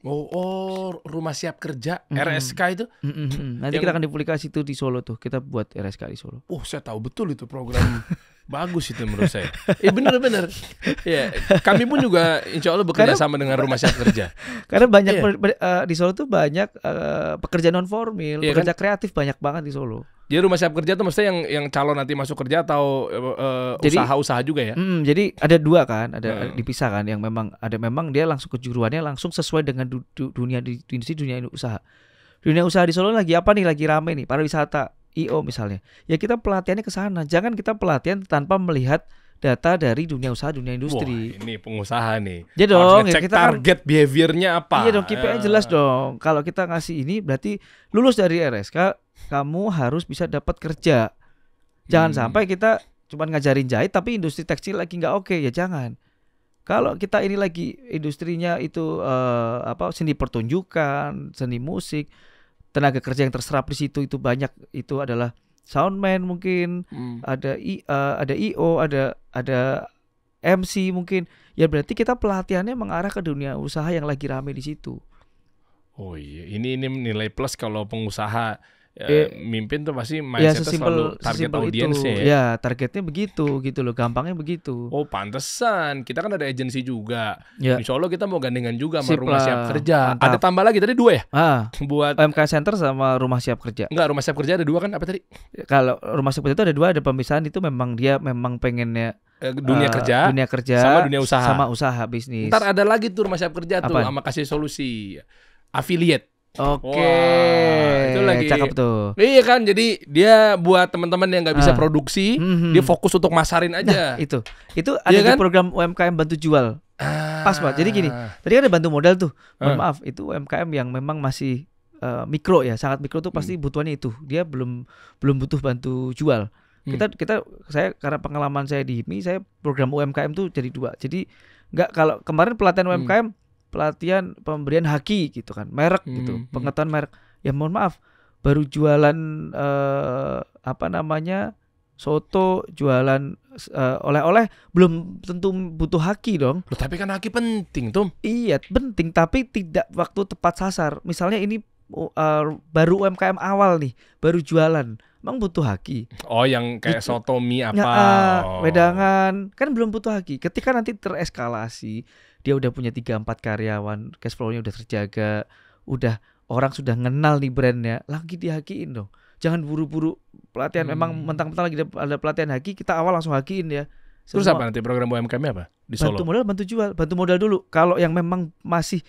Oh, rumah siap kerja, RSK itu. Nanti kita akan duplikasi itu di Solo tuh. Kita buat RSK di Solo. Oh, saya tahu betul itu program. Bagus itu menurut saya. Bener. Ya, kami pun juga insya Allah bekerja sama dengan rumah siap kerja. Karena banyak di Solo tuh banyak pekerja non formal, pekerja kreatif banyak banget di Solo. Jadi rumah siap kerja tuh maksudnya yang calon nanti masuk kerja atau usaha-usaha juga ya? Jadi ada dua kan, ada dipisah kan, yang memang dia langsung kejuruannya langsung sesuai dengan dunia usaha. Dunia usaha di Solo lagi apa nih? Lagi rame nih, pariwisata. IO misalnya, ya kita pelatihannya ke sana. Jangan kita pelatihan tanpa melihat data dari dunia usaha, dunia industri. Wah, ini pengusaha nih. Ya dong, harus ngecek target behaviornya apa. Iya dong, KPI jelas dong. Kalau kita ngasih ini berarti lulus dari RSK, kamu harus bisa dapat kerja. Jangan sampai kita cuma ngajarin jahit tapi industri tekstil lagi nggak oke, ya jangan. Kalau kita ini lagi industrinya itu seni pertunjukan, seni musik, tenaga kerja yang terserap di situ itu banyak, itu adalah soundman mungkin, ada IO, ada MC mungkin. Ya berarti kita pelatihannya mengarah ke dunia usaha yang lagi rame di situ. Oh iya, ini nilai plus kalau pengusaha mimpin tuh pasti Ya mindsetnya selalu target audiensnya ya. Ya, targetnya begitu gitu loh, gampangnya begitu. Oh pantesan, kita kan ada agensi juga. Ya. Insya Allah kita mau gandengan juga sama Sip Rumah lah, Siap Kerja. mantap. Ada tambah lagi tadi 2 ya? Buat UMK Center sama Rumah Siap Kerja. Enggak, Rumah Siap Kerja ada 2 kan, apa tadi? Kalau Rumah Siap Kerja itu ada 2, ada pemisahan itu memang dia pengennya Dunia kerja sama dunia usaha. sama usaha bisnis. Ntar ada lagi tuh Rumah Siap Kerja tuh Apaan? sama kasih solusi affiliate. Oke, Wah, itu lagi cakep tuh. Iya kan, jadi dia buat teman-teman yang nggak bisa produksi, dia fokus untuk masarin Nah, aja. itu ada Iya di kan? program UMKM bantu jual. Pas Pak. Jadi gini, tadi kan ada bantu modal tuh. Mohon maaf, itu UMKM yang memang masih mikro ya, sangat mikro tuh pasti butuhannya itu. Dia belum butuh bantu jual. Saya karena pengalaman saya di HIPMI, saya program UMKM tuh jadi 2. Jadi nggak, kalau kemarin pelatihan UMKM pelatihan pemberian haki gitu kan, merek gitu, pengetahuan merek. Ya mohon maaf, baru jualan soto, jualan oleh-oleh, belum tentu butuh haki dong. Loh, tapi kan haki penting tuh. Iya penting, tapi tidak waktu tepat sasar. Misalnya ini baru UMKM awal nih, baru jualan, emang butuh haki. Oh, yang kayak Itu. soto mie apa? Wedangan kan belum butuh haki. Ketika nanti tereskalasi, dia udah punya 3-4 karyawan, cash flow-nya udah terjaga, udah orang sudah kenal nih brandnya, lagi dihakiin dong. Jangan buru-buru pelatihan. Memang mentang-mentang lagi ada pelatihan haki, kita awal langsung hakiin ya. Terus apa nanti program UMKM-nya apa di Solo? Bantu modal, bantu jual, bantu modal dulu. Kalau yang memang masih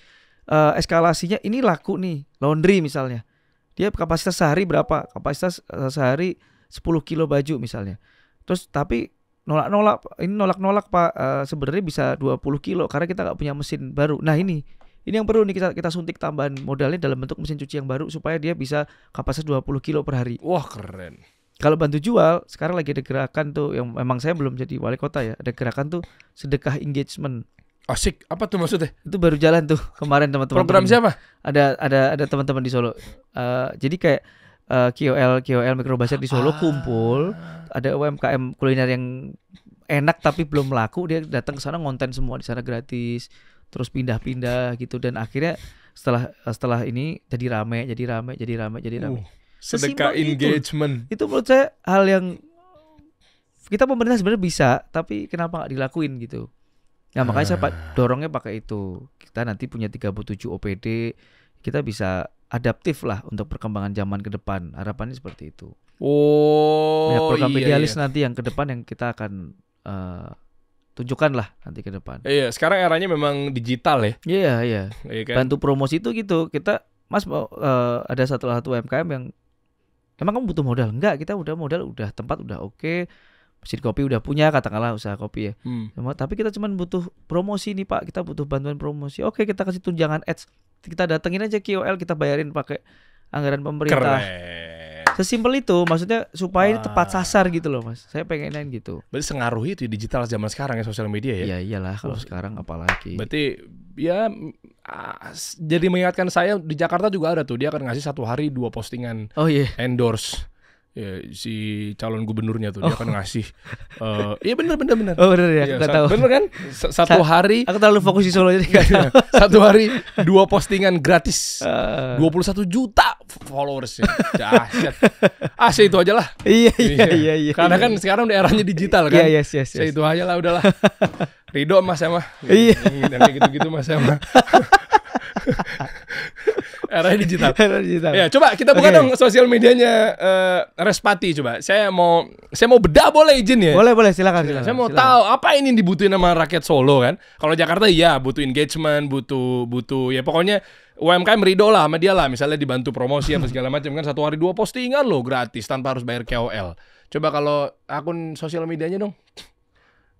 eskalasinya ini laku nih, laundry misalnya, dia kapasitas sehari berapa? Kapasitas sehari 10 kilo baju misalnya. Terus tapi nolak Pak, sebenarnya bisa 20 kilo karena kita nggak punya mesin baru. Nah ini yang perlu nih kita suntik tambahan modalnya dalam bentuk mesin cuci yang baru supaya dia bisa kapasitas 20 kilo per hari. Wah keren. Kalau bantu jual, sekarang lagi ada gerakan tuh yang memang saya belum jadi wali kota ya, ada gerakan tuh sedekah engagement. Asik, apa tuh maksudnya? Itu baru jalan tuh kemarin teman-teman. Program siapa? Ada teman-teman di Solo. Jadi kayak KOL Mikrobasar di Solo kumpul, ada UMKM kuliner yang enak tapi belum laku, dia datang ke sana ngonten semua di sana gratis, terus pindah-pindah gitu, dan akhirnya setelah ini jadi rame. Sedekah engagement. Itu menurut saya hal yang kita pemerintah sebenarnya bisa, tapi kenapa nggak dilakuin gitu. Nah makanya saya dorongnya pakai itu. Kita nanti punya 37 OPD, kita bisa adaptif lah untuk perkembangan zaman ke depan. Harapannya seperti itu. Oh, program iya, idealis nanti yang ke depan yang kita akan tunjukkan lah nanti ke depan. Iya, sekarang eranya memang digital ya. Iya. Kan? Bantu promosi itu gitu. Kita ada satu UMKM yang emang kamu butuh modal? Enggak, kita udah modal, udah tempat udah oke. Mesin kopi udah punya, katakanlah usaha kopi ya. Tapi kita cuma butuh promosi nih Pak, kita butuh bantuan promosi. Oke, kita kasih tunjangan ads. Kita datengin aja KOL, kita bayarin pakai anggaran pemerintah. Keren. Sesimpel itu, maksudnya supaya ini tepat sasar gitu loh Mas. Saya pengenin gitu. Berarti sengaruh itu digital zaman sekarang ya, sosial media ya? Ya iyalah, kalau sekarang apalagi. Berarti ya jadi mengingatkan saya, di Jakarta juga ada tuh, dia akan ngasih 1 hari 2 postingan endorse. Ya, si calon gubernurnya tuh dia akan ngasih. Iya benar. Oh benar ya, nggak tahu. Bener kan? 1 hari. Aku terlalu fokus di Solo jadi nggak tahu. 1 hari 2 postingan gratis. 21 juta followers. Dahsyat. Saya itu aja lah. Iya. Karena kan sekarang udah eranya digital kan. Iya, yes. Saya itu aja lah, udahlah. Ridho Mas ya mah. Iya. Dan gitu-gitu Mas ya mah. Era digital. Ya, coba kita buka dong sosial medianya Respati coba. Saya mau bedah, boleh izin ya? Boleh, silakan. Saya mau tahu apa ini dibutuhin sama rakyat Solo kan. Kalau Jakarta ya butuh engagement, butuh ya pokoknya UMKM ridho lah sama dia lah. Misalnya dibantu promosi apa segala macam kan, 1 hari 2 postingan loh gratis tanpa harus bayar KOL. Coba kalau akun sosial medianya dong.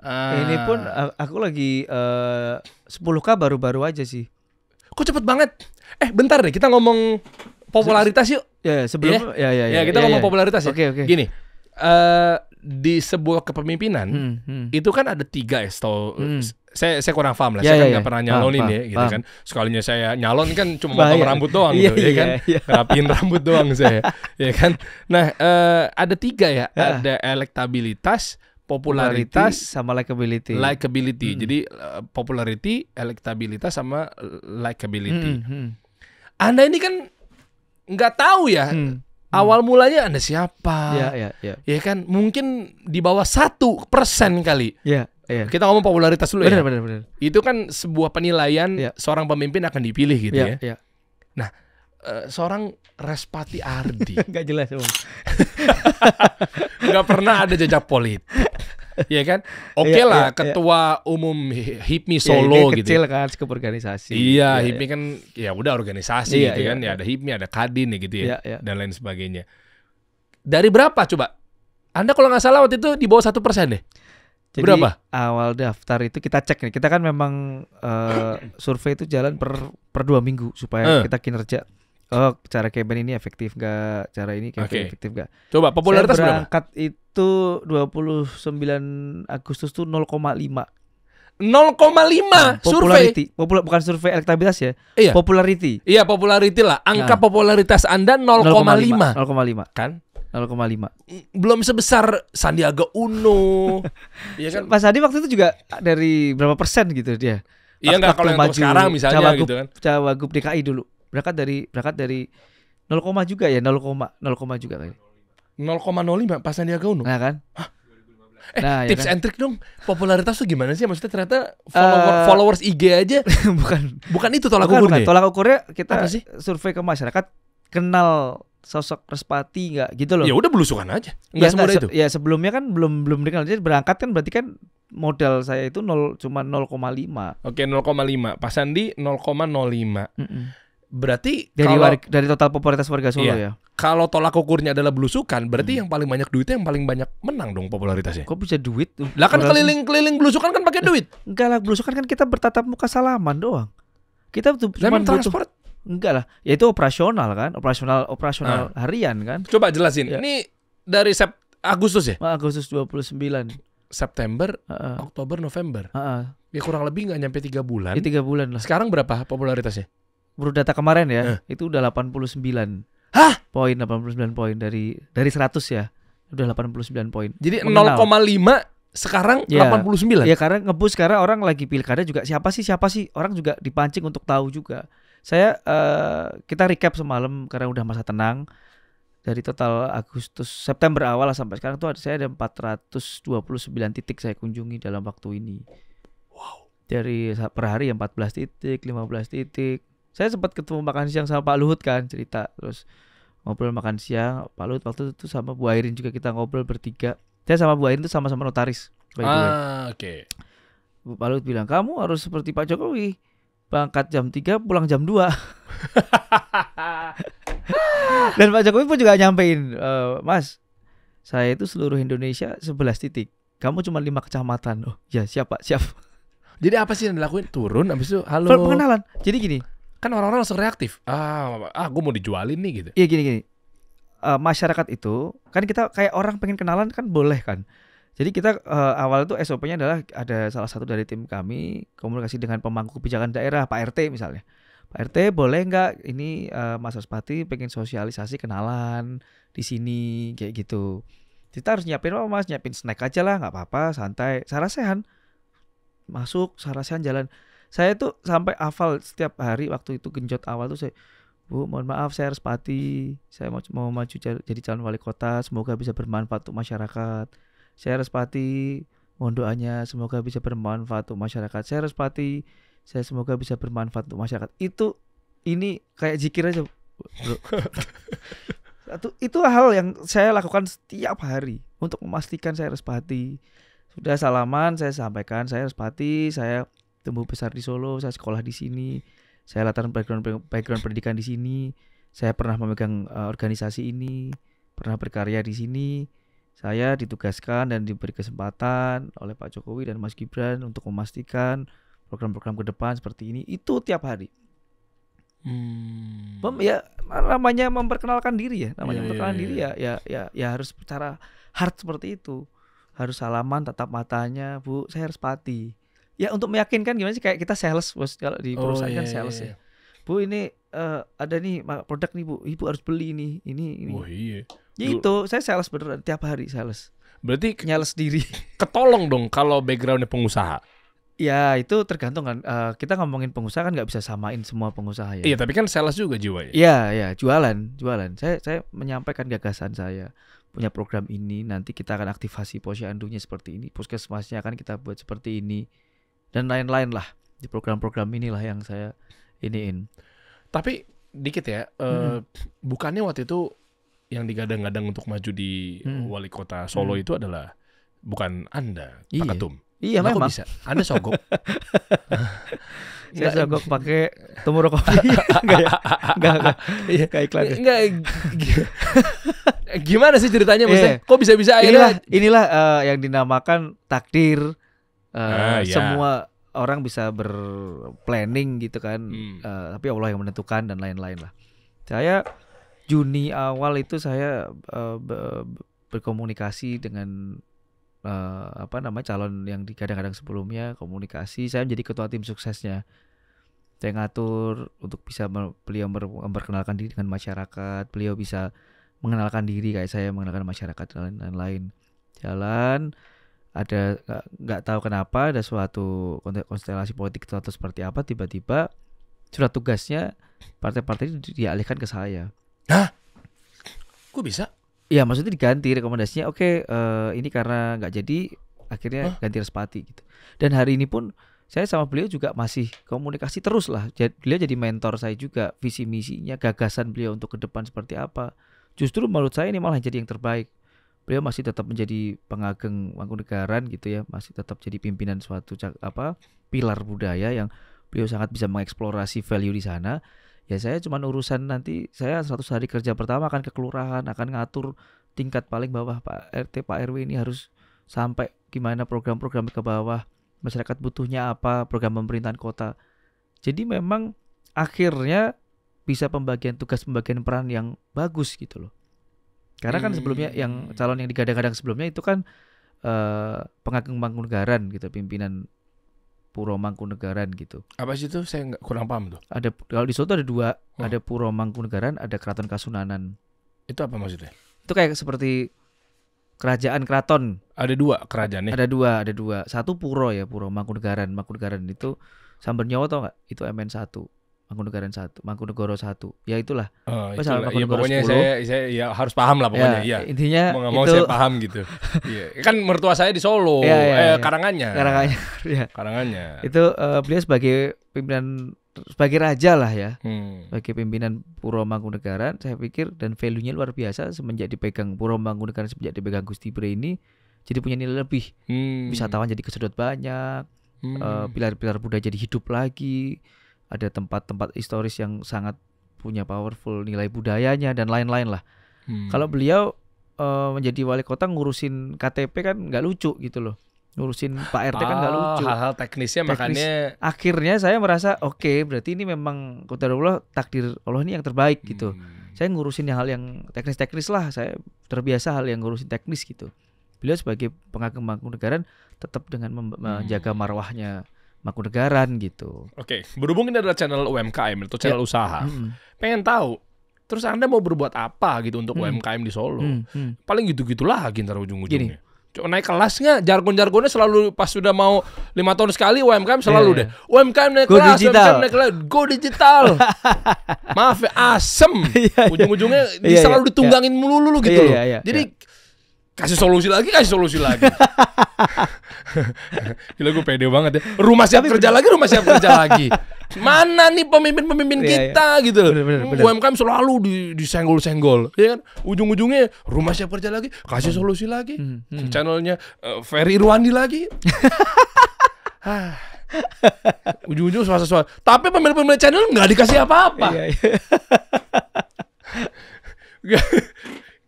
Ini pun aku lagi 10K baru-baru aja sih. Kok cepet banget? Bentar deh, kita ngomong popularitas yuk. Ya, sebelum ya kita ngomong popularitas ya. Oke. Gini, di sebuah kepemimpinan itu kan ada 3 ya, saya kurang paham lah. Saya kan nggak pernah nyalonin ya, gitu kan. Sekalinya saya nyalon kan cuma potong rambut doang gitu, ya kan. Rapiin rambut doang saya, ya kan. Nah, ada 3 ya, ada elektabilitas, popularitas sama likability. Jadi popularity, elektabilitas sama likability. Anda ini kan nggak tahu ya. Awal mulanya Anda siapa? Ya. Ya kan, mungkin di bawah 1% kali. Ya. Kita ngomong popularitas dulu ya. Benar. Itu kan sebuah penilaian seorang pemimpin akan dipilih gitu ya. Ya. Nah, seorang Respati Ardi Nggak jelas, Om. nggak pernah ada jejak politik. Ya kan? Oke lah, ketua umum HIPMI Solo gitu. Kecil kan, skup organisasi. Iya, HIPMI kan ya udah organisasi gitu kan. Ya Iya. ada HIPMI, ada Kadin ya gitu ya. Iya. Dan lain sebagainya. Dari berapa coba? Anda kalau nggak salah waktu itu di bawah 1% deh. Jadi Berapa? awal daftar itu kita cek nih. Kita kan memang survei itu jalan per 2 minggu supaya kita kinerja. Oh, cara campaign ini efektif nggak? Cara ini campaign efektif nggak? Coba popularitas berapa? Berangkat itu 29 Agustus tuh 0,5. 0,5 survei. Bukan survei elektabilitas ya. Iya. Popularity. Iya, popularity lah. Angka popularitas Anda 0,5. 0,5. Kan? 0,5. Belum sebesar Sandiaga Uno. Iya kan? Mas Adi waktu itu juga dari berapa persen gitu dia? Iya enggak kalau yang maju sekarang misalnya Cawagup, gitu kan. Cawagup DKI dulu. Berangkat dari 0, juga ya, 0 juga kali. 0,05 pas Sandiaga Uno. Nah kan? Nah, tips ya kan? and trick dong. Popularitas tuh gimana sih? Maksudnya ternyata followers IG aja bukan itu tolak ukurnya. Tolak ukurnya kita Apa sih? survei ke masyarakat, kenal sosok Respati nggak gitu loh. Ya udah belusukan aja. Enggak semudah itu. Ya sebelumnya kan belum dikenal. Jadi berangkat kan berarti kan modal saya itu cuma 0,5. Oke, 0,5. Pak Sandi 0,05. Berarti dari total popularitas warga Solo ya. Kalau tolak ukurnya adalah belusukan, berarti yang paling banyak duitnya yang paling banyak menang dong popularitasnya. Kok bisa duit? Lah kan keliling-keliling belusukan kan pakai duit. Enggak lah, belusukan kan kita bertatap muka salaman doang. Kita tuh cuma transport. Enggak lah, ya itu operasional kan, operasional harian kan. Coba jelasin. Ini dari Agustus ya? Agustus 29. September, Oktober, November. Ya kurang lebih nggak nyampe 3 bulan. 3 bulan lah. Sekarang berapa popularitasnya? Baru data kemarin ya, itu udah 89. Hah? 89 poin dari 100 ya. Udah 89 poin. Jadi 0,5 sekarang 89. Ya karena ngebus, karena orang lagi pilkada juga siapa sih orang juga dipancing untuk tahu juga. Kita recap semalam karena udah masa tenang. Dari total September awal sampai sekarang tuh saya ada 429 titik saya kunjungi dalam waktu ini. Wow. Dari per hari 14 titik, 15 titik. Saya sempat ketemu makan siang sama Pak Luhut kan, cerita, terus ngobrol makan siang. Pak Luhut waktu itu sama Bu Airin juga kita ngobrol bertiga. Saya sama Bu Airin itu sama-sama notaris. Oke. Pak Luhut bilang, kamu harus seperti Pak Jokowi, berangkat jam 3 pulang jam 2. Dan Pak Jokowi pun juga nyampein, Mas, saya itu seluruh Indonesia 11 titik, kamu cuma 5 kecamatan. Oh ya, siap Pak, siap. Jadi apa sih yang dilakuin? Turun habis itu halo. Pengenalan. Jadi gini, kan orang-orang langsung reaktif. Gue mau dijualin nih gitu. Iya gini. Masyarakat itu kan kita kayak orang pengen kenalan kan boleh kan. Jadi kita awal itu SOP-nya adalah ada salah satu dari tim kami komunikasi dengan pemangku kebijakan daerah, Pak RT misalnya. Pak RT boleh nggak ini Mas Respati pengen sosialisasi kenalan di sini kayak gitu. Kita harus nyiapin apa Mas? Nyiapin snack aja lah, nggak apa-apa, santai. Sarasehan masuk, Sarasehan jalan. Saya tuh sampai hafal setiap hari waktu itu genjot awal tuh saya, Bu, mohon maaf saya Respati, saya mau maju jadi calon wali kota, semoga bisa bermanfaat untuk masyarakat. Saya Respati, mohon doanya semoga bisa bermanfaat untuk masyarakat. Saya Respati, saya semoga bisa bermanfaat untuk masyarakat. Ini kayak zikir aja, bro. Itu hal yang saya lakukan setiap hari untuk memastikan saya Respati. Sudah salaman, saya sampaikan saya Respati, saya tumbuh besar di Solo, saya sekolah di sini, saya latar background pendidikan di sini, saya pernah memegang organisasi ini, pernah berkarya di sini, saya ditugaskan dan diberi kesempatan oleh Pak Jokowi dan Mas Gibran untuk memastikan program-program ke depan seperti ini. Itu tiap hari. Ya namanya memperkenalkan diri ya, memperkenalkan diri ya harus secara hard seperti itu, harus salaman, tatap matanya, Bu, saya Respati. Ya untuk meyakinkan gimana sih, kayak kita sales bos, kalau di perusahaan kan sales ya. Bu ini ada nih produk nih Bu, Ibu harus beli ini. Oh iya. Ya itu saya sales beneran tiap hari sales. Berarti nyales diri. Ketolong dong kalau backgroundnya pengusaha. Ya itu tergantung kan. Kita ngomongin pengusaha kan nggak bisa samain semua pengusaha ya. Iya, tapi kan sales juga jiwanya. Iya, jualan. Saya menyampaikan gagasan saya. Punya program ini, nanti kita akan aktivasi posyandunya seperti ini, puskesmasnya akan kita buat seperti ini, dan lain-lain lah. Di program-program inilah yang saya iniin. Tapi dikit ya, bukannya waktu itu yang digadang-gadang untuk maju di wali kota Solo itu adalah bukan Anda, Pak Ketum. Iya Nah, memang. kok bisa? Anda sogok. Saya sogok pakai Tomorrow Coffee. Enggak. Iya, kayak iklan. Enggak. Gimana sih ceritanya maksudnya? Kok bisa-bisa akhirnya Inilah yang dinamakan takdir. Ya. Semua orang bisa berplanning gitu kan. Tapi Allah yang menentukan dan lain-lain lah. Saya Juni awal itu saya berkomunikasi dengan calon yang digadang-gadang sebelumnya, komunikasi. Saya menjadi ketua tim suksesnya. Saya ngatur untuk bisa beliau memperkenalkan diri dengan masyarakat, beliau bisa mengenalkan diri kayak saya mengenalkan masyarakat dan lain-lain. Jalan ada nggak tahu kenapa ada suatu konstelasi politik atau seperti apa, tiba-tiba surat tugasnya partai-partai dialihkan ke saya. Hah? Kok bisa? Iya, maksudnya diganti rekomendasinya. Oke, ini karena nggak jadi, akhirnya ganti Respati gitu. Dan hari ini pun saya sama beliau juga masih komunikasi terus lah. Beliau jadi mentor saya juga, visi misinya, gagasan beliau untuk ke depan seperti apa. Justru menurut saya ini malah jadi yang terbaik. Beliau masih tetap menjadi pengageng Mangkunegaran gitu ya, masih tetap jadi pimpinan suatu pilar budaya yang beliau sangat bisa mengeksplorasi value di sana. Ya saya cuma urusan nanti saya 100 hari kerja pertama akan ke kelurahan, akan ngatur tingkat paling bawah Pak RT, Pak RW ini harus sampai gimana program-program ke bawah, masyarakat butuhnya apa, program pemerintahan kota. Jadi memang akhirnya bisa pembagian tugas, pembagian peran yang bagus gitu loh. Karena kan sebelumnya yang calon yang digadang-gadang sebelumnya itu kan pengageng Mangkunegaran gitu, pimpinan Puro Mangkunegaran gitu. Apa sih itu? Saya kurang paham tuh. Ada, kalau di Soto ada dua, ada Puro Mangkunegaran, ada Keraton Kasunanan. Itu apa maksudnya? Itu kayak seperti kerajaan keraton. Ada dua kerajaannya. Ada dua. Satu Puro ya, Puro Mangkunegaran. Mangkunegaran itu Samber Nyawa tau nggak? Itu MN1. Mangkunegaran 1, Mangkunegoro 1. Ya itulah. Ya, pokoknya saya ya harus paham lah pokoknya. Ya, iya. intinya mau nggak mau itu, saya paham gitu. Iya. Kan mertua saya di Solo. Karanganyar. Ya. Karanganyar. Itu beliau sebagai pimpinan, sebagai raja lah ya. Sebagai pimpinan Puro Mangkunegaran, saya pikir, dan value-nya luar biasa semenjak dipegang Puro Mangkunegaran, semenjak dipegang Gusti Bre ini, jadi punya nilai lebih. Wisatawan jadi kesedot banyak. Pilar-pilar budaya jadi hidup lagi. Ada tempat-tempat historis yang sangat punya powerful nilai budayanya dan lain-lain lah. Kalau beliau menjadi wali kota ngurusin KTP kan nggak lucu gitu loh. Ngurusin Pak RT kan nggak lucu. Hal-hal teknisnya makanya. Akhirnya saya merasa oke, berarti ini memang qadarullah, takdir Allah ini yang terbaik gitu. Saya ngurusin hal yang teknis-teknis lah. Saya terbiasa hal yang ngurusin teknis gitu. Beliau sebagai pengageng Mangkunegaran tetap dengan menjaga marwahnya Mangkunegaran gitu. Oke, berhubung ini adalah channel UMKM atau channel usaha, pengen tahu, terus Anda mau berbuat apa gitu untuk UMKM di Solo? Paling gitu-gitu lagi ntar ujung-ujungnya. Naik kelas nggak? Jargon-jargonnya selalu pas sudah mau 5 tahun sekali UMKM selalu deh. UMKM naik kelas, UMKM naik kelas, go digital. Maaf ya, asem. Ujung-ujungnya selalu ditunggangin melulu gitu loh. Jadi kasih solusi lagi. Gila, gue pede banget ya. Rumah siap kerja lagi. Mana nih pemimpin-pemimpin kita gitu loh. UMKM selalu disenggol-senggol, ya kan? Ujung-ujungnya rumah siap kerja lagi, kasih solusi lagi. Channelnya Ferry Irwandi lagi. Ujung-ujung soal. Tapi pemilik channel nggak dikasih apa-apa.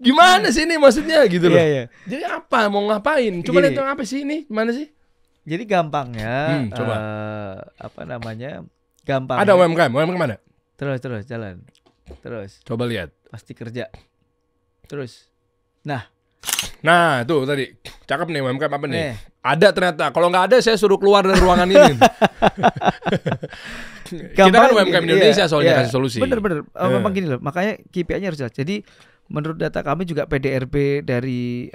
Gimana sih ini maksudnya gitu loh. Jadi apa, mau ngapain? Coba lihat apa sih ini, gimana sih? Jadi gampangnya, coba. Gampang. Ada UMKM mana? Terus jalan. Terus. Coba lihat. Pasti kerja. Terus. Nah, tuh tadi. Cakep nih UMKM apa nih? Ada ternyata. Kalau nggak ada saya suruh keluar dari ruangan ini. Kita kan UMKM Indonesia soalnya kasih solusi. Bener. Memang gini loh. Makanya KPI-nya harus jelas. Jadi menurut data kami juga PDRB dari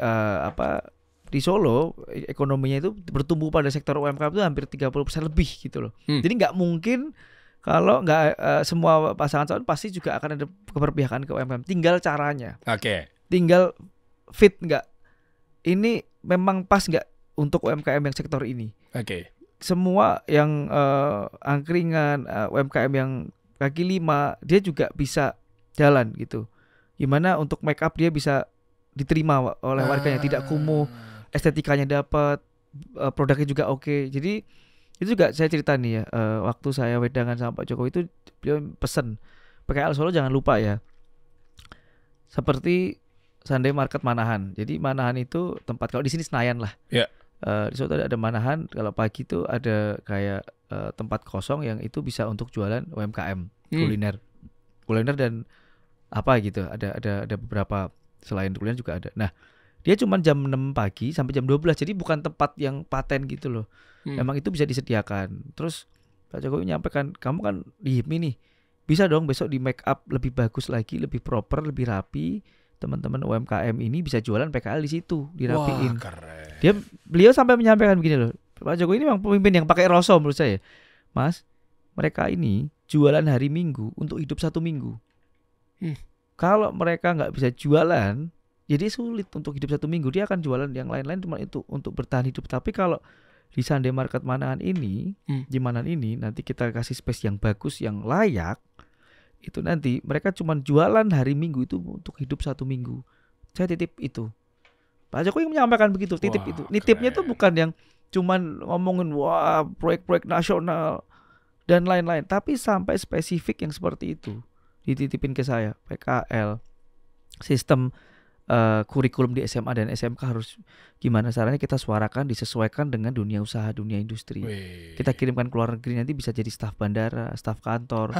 di Solo ekonominya itu bertumbuh pada sektor UMKM itu hampir 30% lebih gitu loh. Jadi nggak mungkin kalau nggak semua pasangan calon pasti juga akan ada keberpihakan ke UMKM. Tinggal caranya. Oke. Tinggal fit nggak. Ini memang pas nggak untuk UMKM yang sektor ini. Oke. Semua yang angkringan, UMKM yang kaki lima, dia juga bisa jalan gitu. Gimana untuk make up dia bisa diterima oleh warganya, tidak kumuh, estetikanya dapat, produknya juga oke. Jadi itu juga saya cerita nih ya, waktu saya wedangan sama Pak Jokowi itu beliau pesen PKL Solo jangan lupa ya. Seperti Sunday Market Manahan. Jadi Manahan itu tempat, kalau di sini Senayan lah. Ya. Di Solo ada Manahan, kalau pagi itu ada kayak tempat kosong yang itu bisa untuk jualan UMKM, kuliner dan apa gitu. Ada beberapa selain kuliner juga ada. Nah, dia cuma jam 6 pagi sampai jam 12. Jadi bukan tempat yang paten gitu loh. Memang itu bisa disediakan. Terus Pak Jokowi menyampaikan, kamu kan di HIPMI nih, bisa dong besok di make up lebih bagus lagi, lebih proper, lebih rapi. Teman-teman UMKM ini bisa jualan PKL di situ, dirapiin. Wah, keren. Beliau sampai menyampaikan begini loh, Pak Jokowi ini memang pemimpin yang pakai rasa menurut saya. Mas, mereka ini jualan hari Minggu untuk hidup 1 minggu. Kalau mereka nggak bisa jualan, jadi sulit untuk hidup 1 minggu. Dia akan jualan yang lain-lain cuma itu untuk bertahan hidup. Tapi kalau di Sunday Market Manahan ini, di Manahan ini nanti kita kasih space yang bagus, yang layak, itu nanti mereka cuma jualan hari Minggu itu untuk hidup 1 minggu. Saya titip itu. Pak Jokowi menyampaikan begitu, titip itu. Nitipnya itu bukan yang cuman ngomongin wah proyek-proyek nasional dan lain-lain, tapi sampai spesifik yang seperti itu dititipin ke saya. PKL, sistem kurikulum di SMA dan SMK harus gimana caranya kita suarakan, disesuaikan dengan dunia usaha, dunia industri. Kita kirimkan ke luar negeri, nanti bisa jadi staf bandara, staf kantor.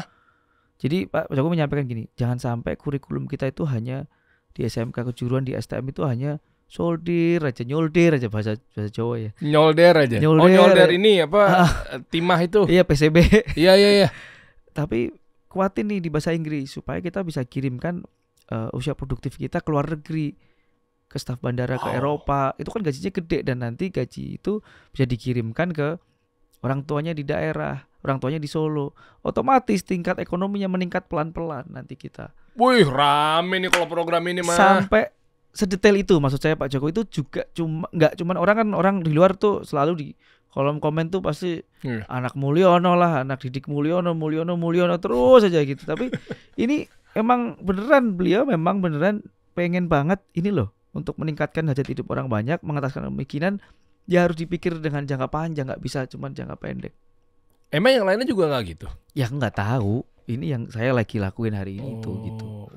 Jadi Pak Jokowi menyampaikan gini, jangan sampai kurikulum kita itu hanya di SMK kejuruan, di STM itu hanya nyolder aja bahasa Jawa ya. Nyolder aja. Nyolder ini apa? Timah itu. Iya, PCB. Iya. Tapi kuatin nih di bahasa Inggris supaya kita bisa kirimkan usia produktif kita ke luar negeri, ke staf bandara, ke Eropa. Itu kan gajinya gede dan nanti gaji itu bisa dikirimkan ke orang tuanya di daerah, orang tuanya di Solo. Otomatis tingkat ekonominya meningkat pelan-pelan nanti kita. Wih, rame nih kalau program ini mah. Sampai sedetail itu maksud saya Pak Jokowi itu juga nggak cuman orang di luar tuh selalu di kolom komen tuh pasti anak Mulyono lah, anak didik Mulyono terus aja gitu. Tapi ini emang beneran beliau memang beneran pengen banget ini loh untuk meningkatkan hajat hidup orang banyak, mengataskan kemiskinan. Ya harus dipikir dengan jangka panjang, nggak bisa cuma jangka pendek. Emang yang lainnya juga nggak gitu? Ya nggak tahu. Ini yang saya lagi lakuin hari ini itu gitu.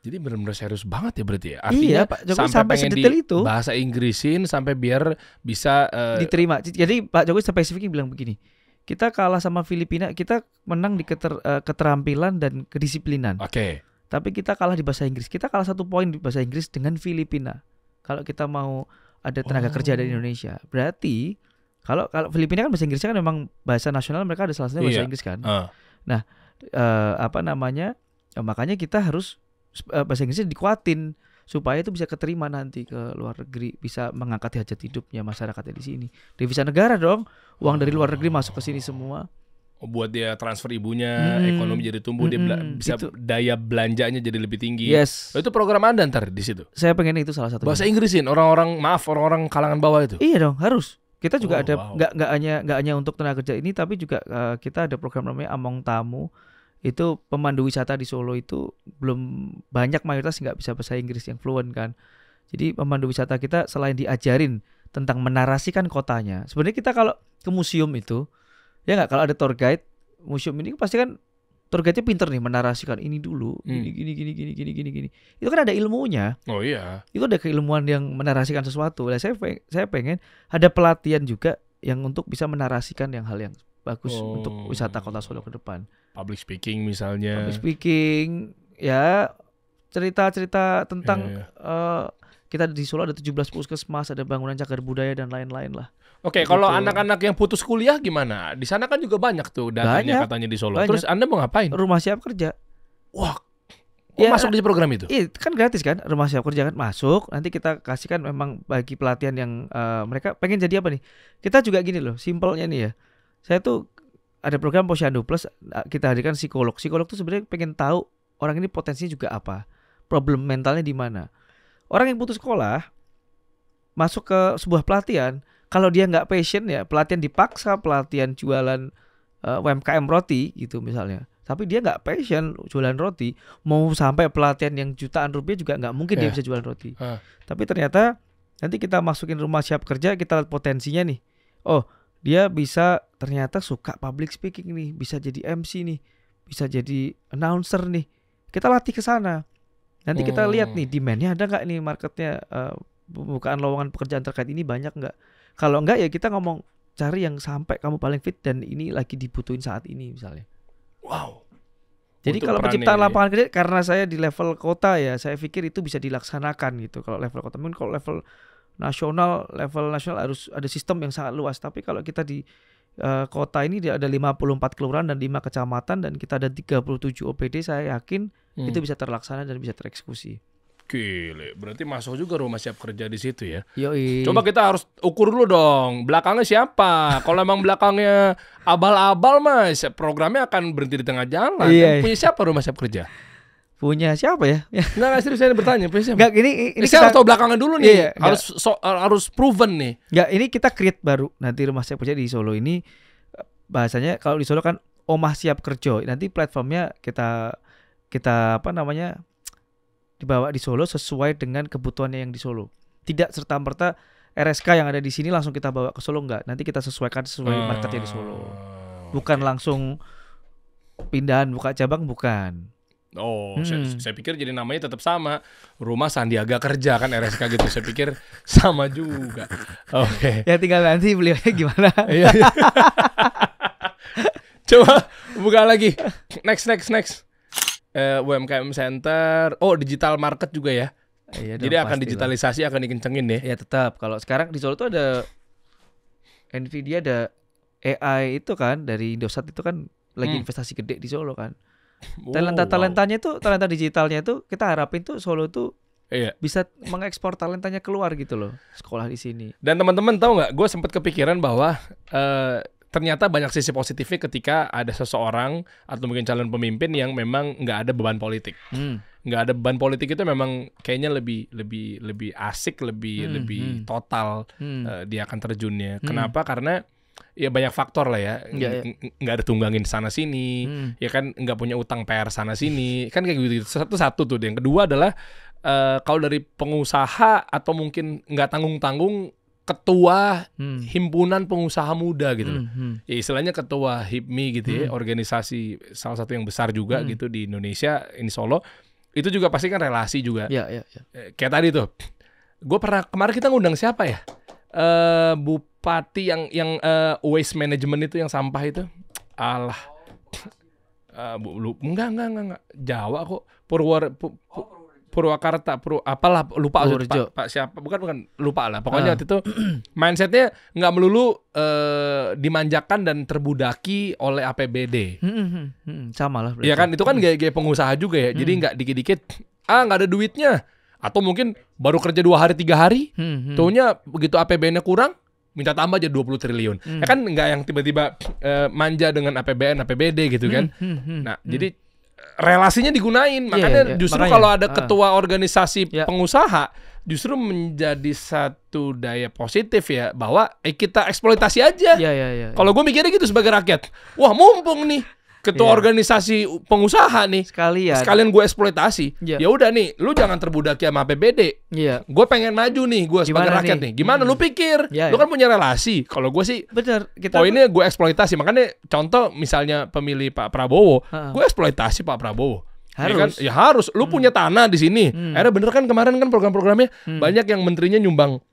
Jadi benar-benar serius banget ya berarti ya. Artinya iya, Pak Jokowi sampai sedetail itu. Bahasa Inggrisin sampai biar bisa diterima. Jadi Pak Jokowi spesifiknya bilang begini. Kita kalah sama Filipina, kita menang di keterampilan dan kedisiplinan. Oke. Tapi kita kalah di bahasa Inggris. Kita kalah 1 poin di bahasa Inggris dengan Filipina. Kalau kita mau ada tenaga kerja dari Indonesia. Berarti kalau Filipina kan bahasa Inggrisnya kan memang bahasa nasional, mereka ada salah satunya bahasa Inggris kan. Nah, makanya kita harus bahasa Inggrisnya dikuatin supaya itu bisa keterima nanti ke luar negeri, bisa mengangkat hajat hidupnya masyarakatnya di sini. Devisa negara dong, uang dari luar negeri masuk ke sini semua. Buat dia transfer ibunya, ekonomi jadi tumbuh, dia bisa itu. Daya belanjanya jadi lebih tinggi. Yes. Itu program Anda ntar di situ. Saya pengen itu salah satu. Bahasa Inggrisin orang-orang kalangan bawah itu. Iya dong, harus. Kita juga ada nggak hanya untuk tenaga kerja ini, tapi juga kita ada program namanya Among Tamu. Itu pemandu wisata di Solo itu belum banyak, mayoritas nggak bisa bahasa Inggris yang fluent kan. Jadi pemandu wisata kita selain diajarin tentang menarasikan kotanya, sebenarnya kita kalau ke museum itu ya nggak, kalau ada tour guide museum ini pasti kan tour guide-nya pinter nih menarasikan ini dulu, gini. Itu kan ada ilmunya. Oh iya. Itu ada keilmuan yang menarasikan sesuatu. Nah, saya pengen ada pelatihan juga yang untuk bisa menarasikan hal yang bagus untuk wisata Kota Solo ke depan. Public speaking misalnya. Public speaking, ya cerita-cerita tentang kita di Solo ada 17 puskesmas, ada bangunan cagar budaya dan lain-lain lah. Oke, kalau anak-anak yang putus kuliah gimana? Di sana kan juga banyak tuh datanya katanya di Solo. Banyak. Terus Anda mau ngapain? Rumah siap kerja. Wah, masuk di program itu? Iya, kan gratis kan, Rumah Siap Kerja kan masuk. Nanti kita kasihkan memang bagi pelatihan yang mereka pengen jadi apa nih. Kita juga gini loh, simpelnya nih ya. Saya tuh ada program Posyandu Plus, kita hadirkan psikolog. Psikolog tuh sebenarnya pengen tahu orang ini potensinya juga apa, problem mentalnya di mana. Orang yang putus sekolah masuk ke sebuah pelatihan, kalau dia nggak passion ya, pelatihan dipaksa, pelatihan jualan UMKM roti gitu misalnya. Tapi dia nggak passion jualan roti, mau sampai pelatihan yang jutaan rupiah juga nggak mungkin dia bisa jualan roti. Tapi ternyata nanti kita masukin Rumah Siap Kerja, kita lihat potensinya nih. Oh, dia bisa ternyata suka public speaking nih, bisa jadi MC nih, bisa jadi announcer nih. Kita latih ke sana. Nanti kita lihat nih demand-nya ada nggak nih, marketnya, pembukaan lowongan pekerjaan terkait ini banyak nggak. Kalau enggak ya kita ngomong cari yang sampai kamu paling fit dan ini lagi dibutuhin saat ini misalnya. Wow. Jadi kalau penciptaan lapangan kerja, karena saya di level kota ya, saya pikir itu bisa dilaksanakan gitu. Kalau level kota, mungkin kalau level nasional harus ada sistem yang sangat luas. Tapi kalau kita di kota ini ada 54 kelurahan dan 5 kecamatan dan kita ada 37 OPD, saya yakin itu bisa terlaksana dan bisa tereksekusi. Gile, berarti masuk juga Rumah Siap Kerja di situ ya. Yoi. Coba kita harus ukur dulu dong, belakangnya siapa? Kalau emang belakangnya abal-abal mas, programnya akan berhenti di tengah jalan. Iya. Punya siapa Rumah Siap Kerja? Punya siapa ya? Nggak serius saya bertanya, punya siapa? Nggak, ini saya harus tahu belakangnya dulu nih. Iya, harus proven nih. Nggak, ini kita create baru. Nanti Rumah Siap Kerja di Solo ini bahasanya kalau di Solo kan Omah Siap Kerja. Nanti platformnya kita apa namanya, dibawa di Solo sesuai dengan kebutuhannya yang di Solo. Tidak serta-merta RSK yang ada di sini langsung kita bawa ke Solo, enggak. Nanti kita sesuaikan sesuai marketnya di Solo. Bukan langsung pindahan buka cabang, bukan. Oh, saya pikir jadi namanya tetap sama. Rumah Sandiaga Kerja kan RSK gitu. Saya pikir sama juga. Oke. Ya tinggal nanti beliaunya gimana. Coba buka lagi. Next. UMKM Center. Oh, digital market juga ya. Iya, jadi akan digitalisasi, akan dikencengin ya. Ya tetap. Kalau sekarang di Solo tuh ada Nvidia, ada AI itu kan, dari Indosat itu kan lagi investasi gede di Solo kan. Talentanya itu, talenta digitalnya itu kita harapin tuh Solo tuh bisa mengekspor talentanya keluar gitu loh, sekolah di sini. Dan teman-teman tahu nggak, gue sempat kepikiran bahwa ternyata banyak sisi positifnya ketika ada seseorang atau mungkin calon pemimpin yang memang nggak ada beban politik. Nggak ada beban politik itu memang kayaknya lebih asik, lebih total dia akan terjunnya. Kenapa? Karena ya banyak faktor lah ya. Nggak ada tunggangin sana sini, ya kan nggak punya utang PR sana sini, kan kayak gitu. Satu tuh. Yang kedua adalah kalau dari pengusaha atau mungkin nggak tanggung-tanggung, ketua himpunan pengusaha muda gitu loh. Ya istilahnya ketua HIPMI gitu ya, organisasi salah satu yang besar juga gitu di Indonesia, ini Solo. Itu juga pasti kan relasi juga. Kayak tadi tuh, gue pernah kemarin kita ngundang siapa ya? Bupati yang waste management itu, yang sampah itu. Alah. Enggak. Jawa kok. Purwakarta, apalah, lupa Pak siapa, bukan lupa lah. Pokoknya waktu itu mindsetnya nggak melulu dimanjakan dan terbudaki oleh APBD. Sama lah. Iya kan, itu kan gaya pengusaha juga ya. Jadi nggak dikit-dikit, nggak ada duitnya. Atau mungkin baru kerja 2 hari 3 hari, tuhnya begitu APBN-nya kurang, minta tambah aja 20 triliun. Ya kan nggak yang tiba-tiba manja dengan APBN, APBD gitu kan. Nah, jadi relasinya digunain, makanya justru kalau ada ketua organisasi pengusaha justru menjadi satu daya positif ya, bahwa kita eksploitasi aja. Kalau gue mikirnya gitu sebagai rakyat, wah mumpung nih ketua organisasi pengusaha nih, sekalian gue eksploitasi. Ya udah nih, lu jangan terbudaki sama APBD. Gue pengen maju nih, gue sebagai rakyat nih. Gimana lu pikir? Lu kan punya relasi. Kalau gue sih, poinnya gue eksploitasi. Makanya contoh misalnya pemilih Pak Prabowo, gue eksploitasi Pak Prabowo. Harus. Ya harus. Lu punya tanah di sini. Akhirnya bener kan kemarin kan program-programnya banyak yang menterinya nyumbang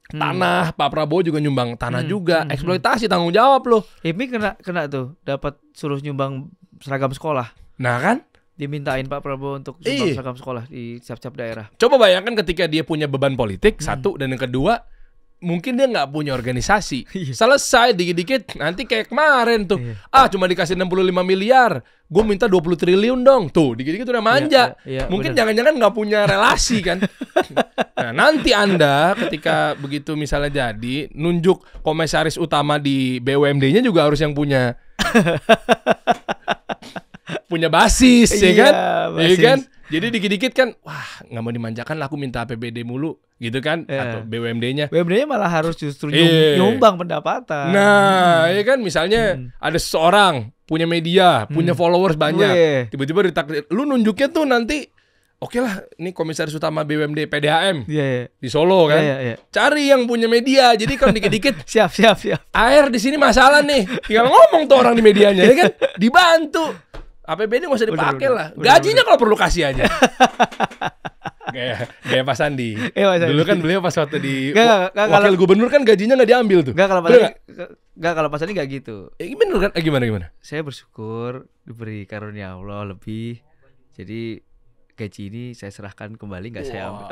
tanah, Pak Prabowo juga nyumbang tanah juga. Eksploitasi, tanggung jawab loh. HIPMI kena tuh, dapat suruh nyumbang seragam sekolah. Nah kan, dimintain Pak Prabowo untuk nyumbang seragam sekolah di setiap daerah. Coba bayangkan ketika dia punya beban politik, satu, dan yang kedua mungkin dia nggak punya organisasi. Selesai dikit-dikit nanti kayak kemarin tuh. Cuma dikasih 65 miliar. Gue minta 20 triliun dong. Tuh, dikit-dikit udah manja. Mungkin jangan-jangan nggak punya relasi kan. Nah, nanti Anda ketika begitu misalnya jadi nunjuk komisaris utama di BUMD-nya juga harus yang punya basis, ya kan? Iya kan? Jadi dikit-dikit kan, wah nggak mau dimanjakan lah, aku minta APBD mulu, gitu kan? Atau BUMD-nya. BUMD-nya malah harus justru nyumbang pendapatan. Nah, ya kan misalnya ada seseorang punya media, punya followers banyak, tiba-tiba ditakdir, lu nunjuknya tuh nanti, oke lah, ini komisaris utama BUMD PDAM di Solo kan? Cari yang punya media, jadi kalau dikit-dikit, siap. Air di sini masalah nih, tinggal ngomong tuh orang di medianya, ya kan? Dibantu. APBD nggak usah dipakai lah. Gajinya kalau perlu kasih aja. Kayak Pak Sandi. Dulu kan beliau pas waktu di wakil gubernur kan gajinya nggak diambil tuh. Nggak kalau Pak Sandi nggak gitu. Bener kan? Gimana? Saya bersyukur diberi karunia Allah lebih. Jadi gaji ini saya serahkan kembali, nggak saya ambil.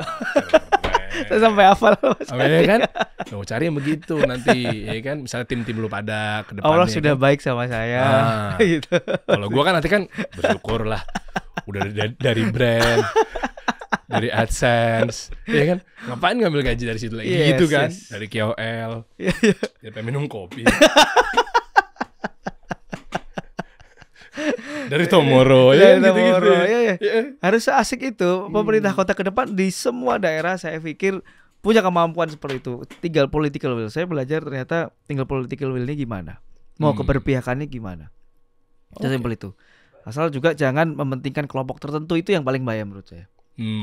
Saya sampai hafal. Ya kan? Cari yang begitu nanti, ya kan? Misalnya tim-tim lu pada ke depannya. Allah sudah baik sama saya. Gitu. Kalau gua kan nanti kan bersyukur lah. Udah dari brand, dari AdSense, ya kan? Ngapain ngambil gaji dari situ lagi? Gitu kan? Dari KOL. Dia minum kopi. Dari Tomorrow, ya gitu-gitu. Harus asik itu. Pemerintah kota ke depan di semua daerah saya pikir punya kemampuan seperti itu. Tinggal political will. Saya belajar ternyata tinggal political will ini gimana. Mau keberpihakannya gimana. Sesimpel itu. Asal juga jangan mementingkan kelompok tertentu, itu yang paling bahaya menurut saya.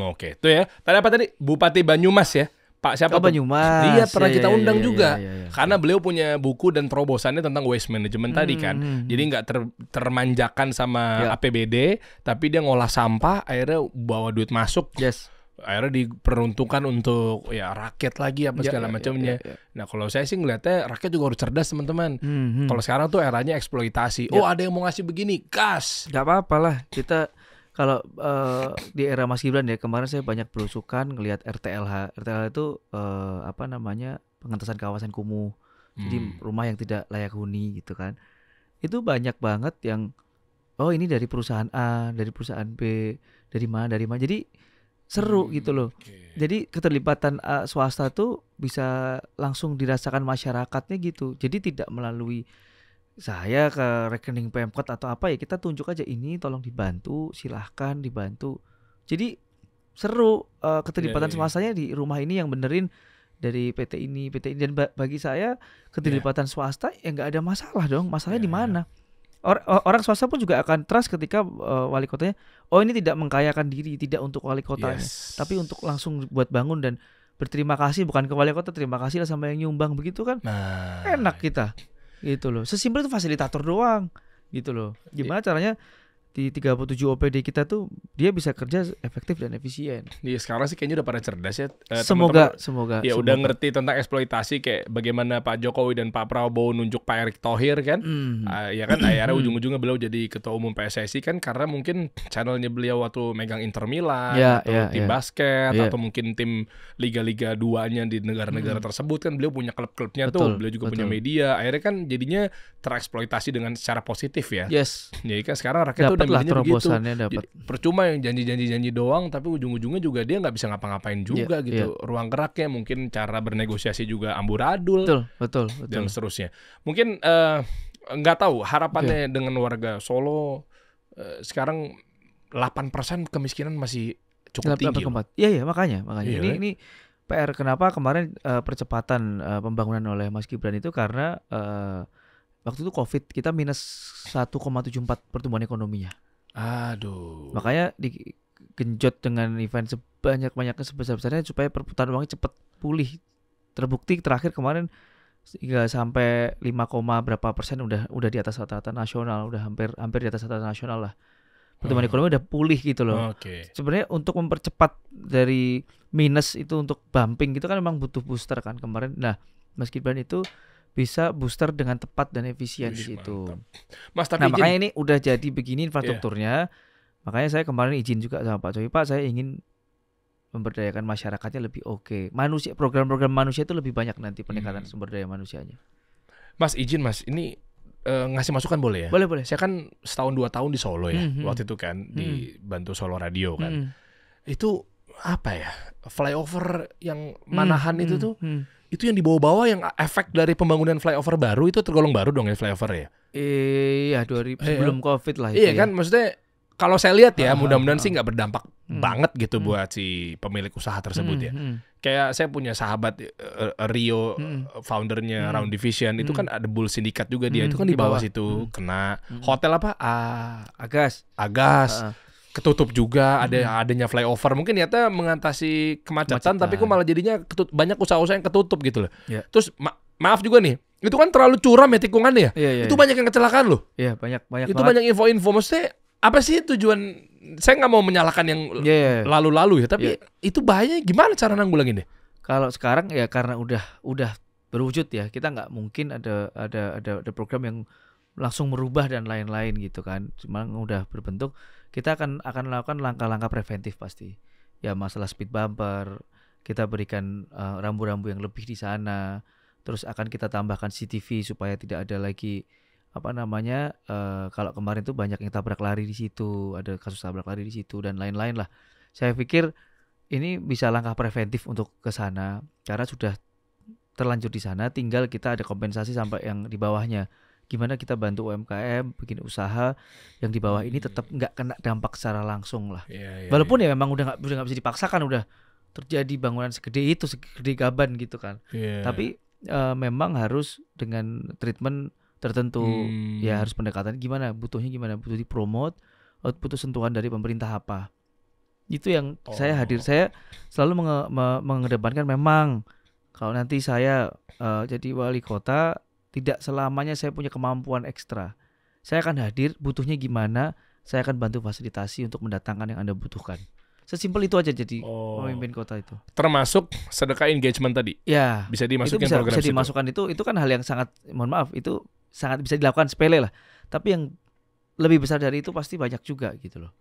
Oke. Itu ya. Tadi apa tadi? Bupati Banyumas ya. Pak siapa tuh? Banyumas. Iya, pernah kita undang juga. Karena beliau punya buku dan terobosannya tentang waste management tadi kan. Jadi nggak termanjakan sama APBD, tapi dia ngolah sampah, akhirnya bawa duit masuk. Akhirnya diperuntukkan untuk ya rakyat lagi apa segala macamnya. Nah, kalau saya sih ngeliatnya rakyat juga harus cerdas, teman-teman. Kalau sekarang tuh eranya eksploitasi. Ada yang mau ngasih begini, gas. Gak apa-apa lah. Kita kalau di era Mas Gibran ya, kemarin saya banyak belusukan ngelihat RTLH. RTLH itu pengentasan kawasan kumuh. Jadi rumah yang tidak layak huni gitu kan. Itu banyak banget yang ini dari perusahaan A, dari perusahaan B, dari mana. Jadi seru gitu loh. Jadi keterlibatan swasta tuh bisa langsung dirasakan masyarakatnya gitu. Jadi tidak melalui saya ke rekening Pemkot atau apa ya, kita tunjuk aja ini tolong dibantu, silahkan dibantu. Jadi seru keterlibatan swastanya di rumah ini yang benerin dari PT ini dan bagi saya keterlibatan swasta ya nggak ada masalah dong. Masalahnya di mana? Orang swasta pun juga akan trust ketika wali kotanya ini tidak mengkayakan diri, tidak untuk wali kotanya, tapi untuk langsung buat bangun dan berterima kasih, bukan ke wali kota, terima kasih lah sama yang nyumbang, begitu kan. Enak kita gitu loh. Sesimpel itu fasilitator doang gitu loh. Gimana caranya di 37 OPD kita tuh dia bisa kerja efektif dan efisien. Iya, sekarang sih kayaknya udah pada cerdas ya. Semoga. Ya udah ngerti tentang eksploitasi, kayak bagaimana Pak Jokowi dan Pak Prabowo nunjuk Pak Erick Thohir kan. Ya kan akhirnya ujung-ujungnya beliau jadi ketua umum PSSI kan karena mungkin channelnya beliau waktu megang Inter Milan atau tim basket atau mungkin tim liga-liga 2-nya di negara-negara tersebut kan, beliau punya klub-klubnya tuh, beliau juga punya media. Akhirnya kan jadinya tereksploitasi dengan secara positif ya. Jadi kan sekarang rakyat tuh terobosannya dapat. Percuma yang janji doang, tapi ujung-ujungnya juga dia nggak bisa ngapa-ngapain juga gitu. Ruang geraknya mungkin cara bernegosiasi juga amburadul. Betul. Dan seterusnya. Mungkin nggak tahu harapannya dengan warga Solo sekarang 8% kemiskinan masih cukup tinggi. Iya, makanya. Ini PR kenapa kemarin percepatan pembangunan oleh Mas Gibran itu karena waktu itu COVID kita minus 1,74 pertumbuhan ekonominya. Aduh. Makanya digenjot dengan event sebanyak-banyaknya, sebesar-besarnya supaya perputaran uangnya cepat pulih. Terbukti terakhir kemarin hingga sampai 5, berapa persen udah di atas rata-rata nasional, udah hampir di atas rata-rata nasional lah. Pertumbuhan ekonomi udah pulih gitu loh. Sebenarnya untuk mempercepat dari minus itu untuk bumping gitu kan memang butuh booster kan kemarin. Nah, Mas Gibran itu bisa booster dengan tepat dan efisien di situ. Mas, tapi makanya ini udah jadi begini infrastrukturnya. Makanya saya kemarin izin juga sama Pak Jokowi, Pak saya ingin memberdayakan masyarakatnya lebih oke. Manusia, program-program manusia itu lebih banyak nanti peningkatan sumber daya manusianya. Mas izin Mas, ini ngasih masukan boleh ya? Boleh. Saya kan setahun 2 tahun di Solo ya, waktu itu kan dibantu Solo Radio kan. Itu apa ya? Flyover yang Manahan itu tuh, itu yang dibawa-bawa yang efek dari pembangunan flyover baru itu tergolong baru dong ya flyover ya? Iya, 2000 sebelum Covid lah itu. Iya kan, maksudnya kalau saya lihat ya, mudah-mudahan sih nggak berdampak banget gitu buat si pemilik usaha tersebut ya. Kayak saya punya sahabat Rio, foundernya Round Division, itu kan ada Bull Syndicate juga dia, itu kan di bawah situ kena hotel apa? Agas. Ketutup juga, adanya flyover. Mungkin niatnya mengatasi kemacetan, tapi kok malah jadinya banyak usaha-usaha yang ketutup gitu loh. Yeah. Terus maaf juga nih, itu kan terlalu curam ya tikungannya ya. Itu banyak yang kecelakaan loh. Iya, banyak Itu banget. banyak info-info. Maksudnya apa sih tujuan? Saya nggak mau menyalahkan yang lalu-lalu ya, tapi itu bahayanya gimana cara nanggulanginnya? Kalau sekarang ya karena udah berwujud ya, kita nggak mungkin ada program yang langsung merubah dan lain-lain gitu kan. Cuma udah berbentuk, kita akan melakukan langkah-langkah preventif pasti. Ya masalah speed bumper, kita berikan rambu-rambu yang lebih di sana. Terus akan kita tambahkan CCTV supaya tidak ada lagi kalau kemarin tuh banyak yang tabrak lari di situ, ada kasus tabrak lari di situ dan lain-lain lah. Saya pikir ini bisa langkah preventif untuk ke sana karena sudah terlanjur di sana, tinggal kita ada kompensasi sampai yang di bawahnya. Gimana kita bantu UMKM bikin usaha yang di bawah ini tetap nggak kena dampak secara langsung lah. Walaupun ya memang udah nggak bisa dipaksakan, udah terjadi bangunan segede gaban gitu kan. Tapi memang harus dengan treatment tertentu. Ya harus pendekatan gimana, butuh dipromot, butuh sentuhan dari pemerintah apa. Itu yang saya hadir. Saya selalu mengedepankan memang kalau nanti saya jadi wali kota, tidak selamanya saya punya kemampuan ekstra. Saya akan hadir, butuhnya gimana, saya akan bantu fasilitasi untuk mendatangkan yang Anda butuhkan. Sesimpel itu aja jadi pemimpin kota itu. Termasuk sedekah engagement tadi. Ya. Bisa dimasukin itu program bisa dimasukkan itu kan hal yang sangat, mohon maaf, itu sangat bisa dilakukan sepele lah. Tapi yang lebih besar dari itu pasti banyak juga gitu loh.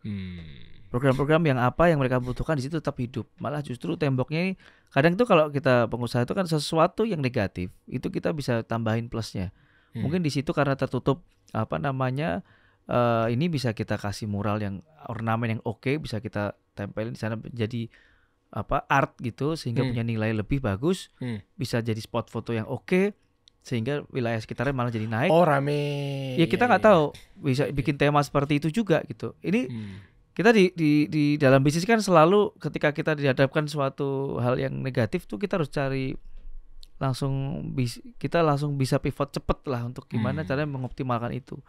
Program-program yang mereka butuhkan di situ tetap hidup. Malah justru temboknya ini kadang tuh kalau kita pengusaha itu kan sesuatu yang negatif itu kita bisa tambahin plusnya. Mungkin di situ karena tertutup ini bisa kita kasih mural yang ornamen yang oke, bisa kita tempelin di sana jadi art gitu sehingga punya nilai lebih bagus. Bisa jadi spot foto yang oke sehingga wilayah sekitarnya malah jadi naik. Rame. Ya kita nggak tahu bisa bikin tema seperti itu juga gitu. Ini kita di dalam bisnis kan selalu ketika kita dihadapkan suatu hal yang negatif tuh kita harus cari kita langsung bisa pivot cepet lah untuk gimana caranya mengoptimalkan itu.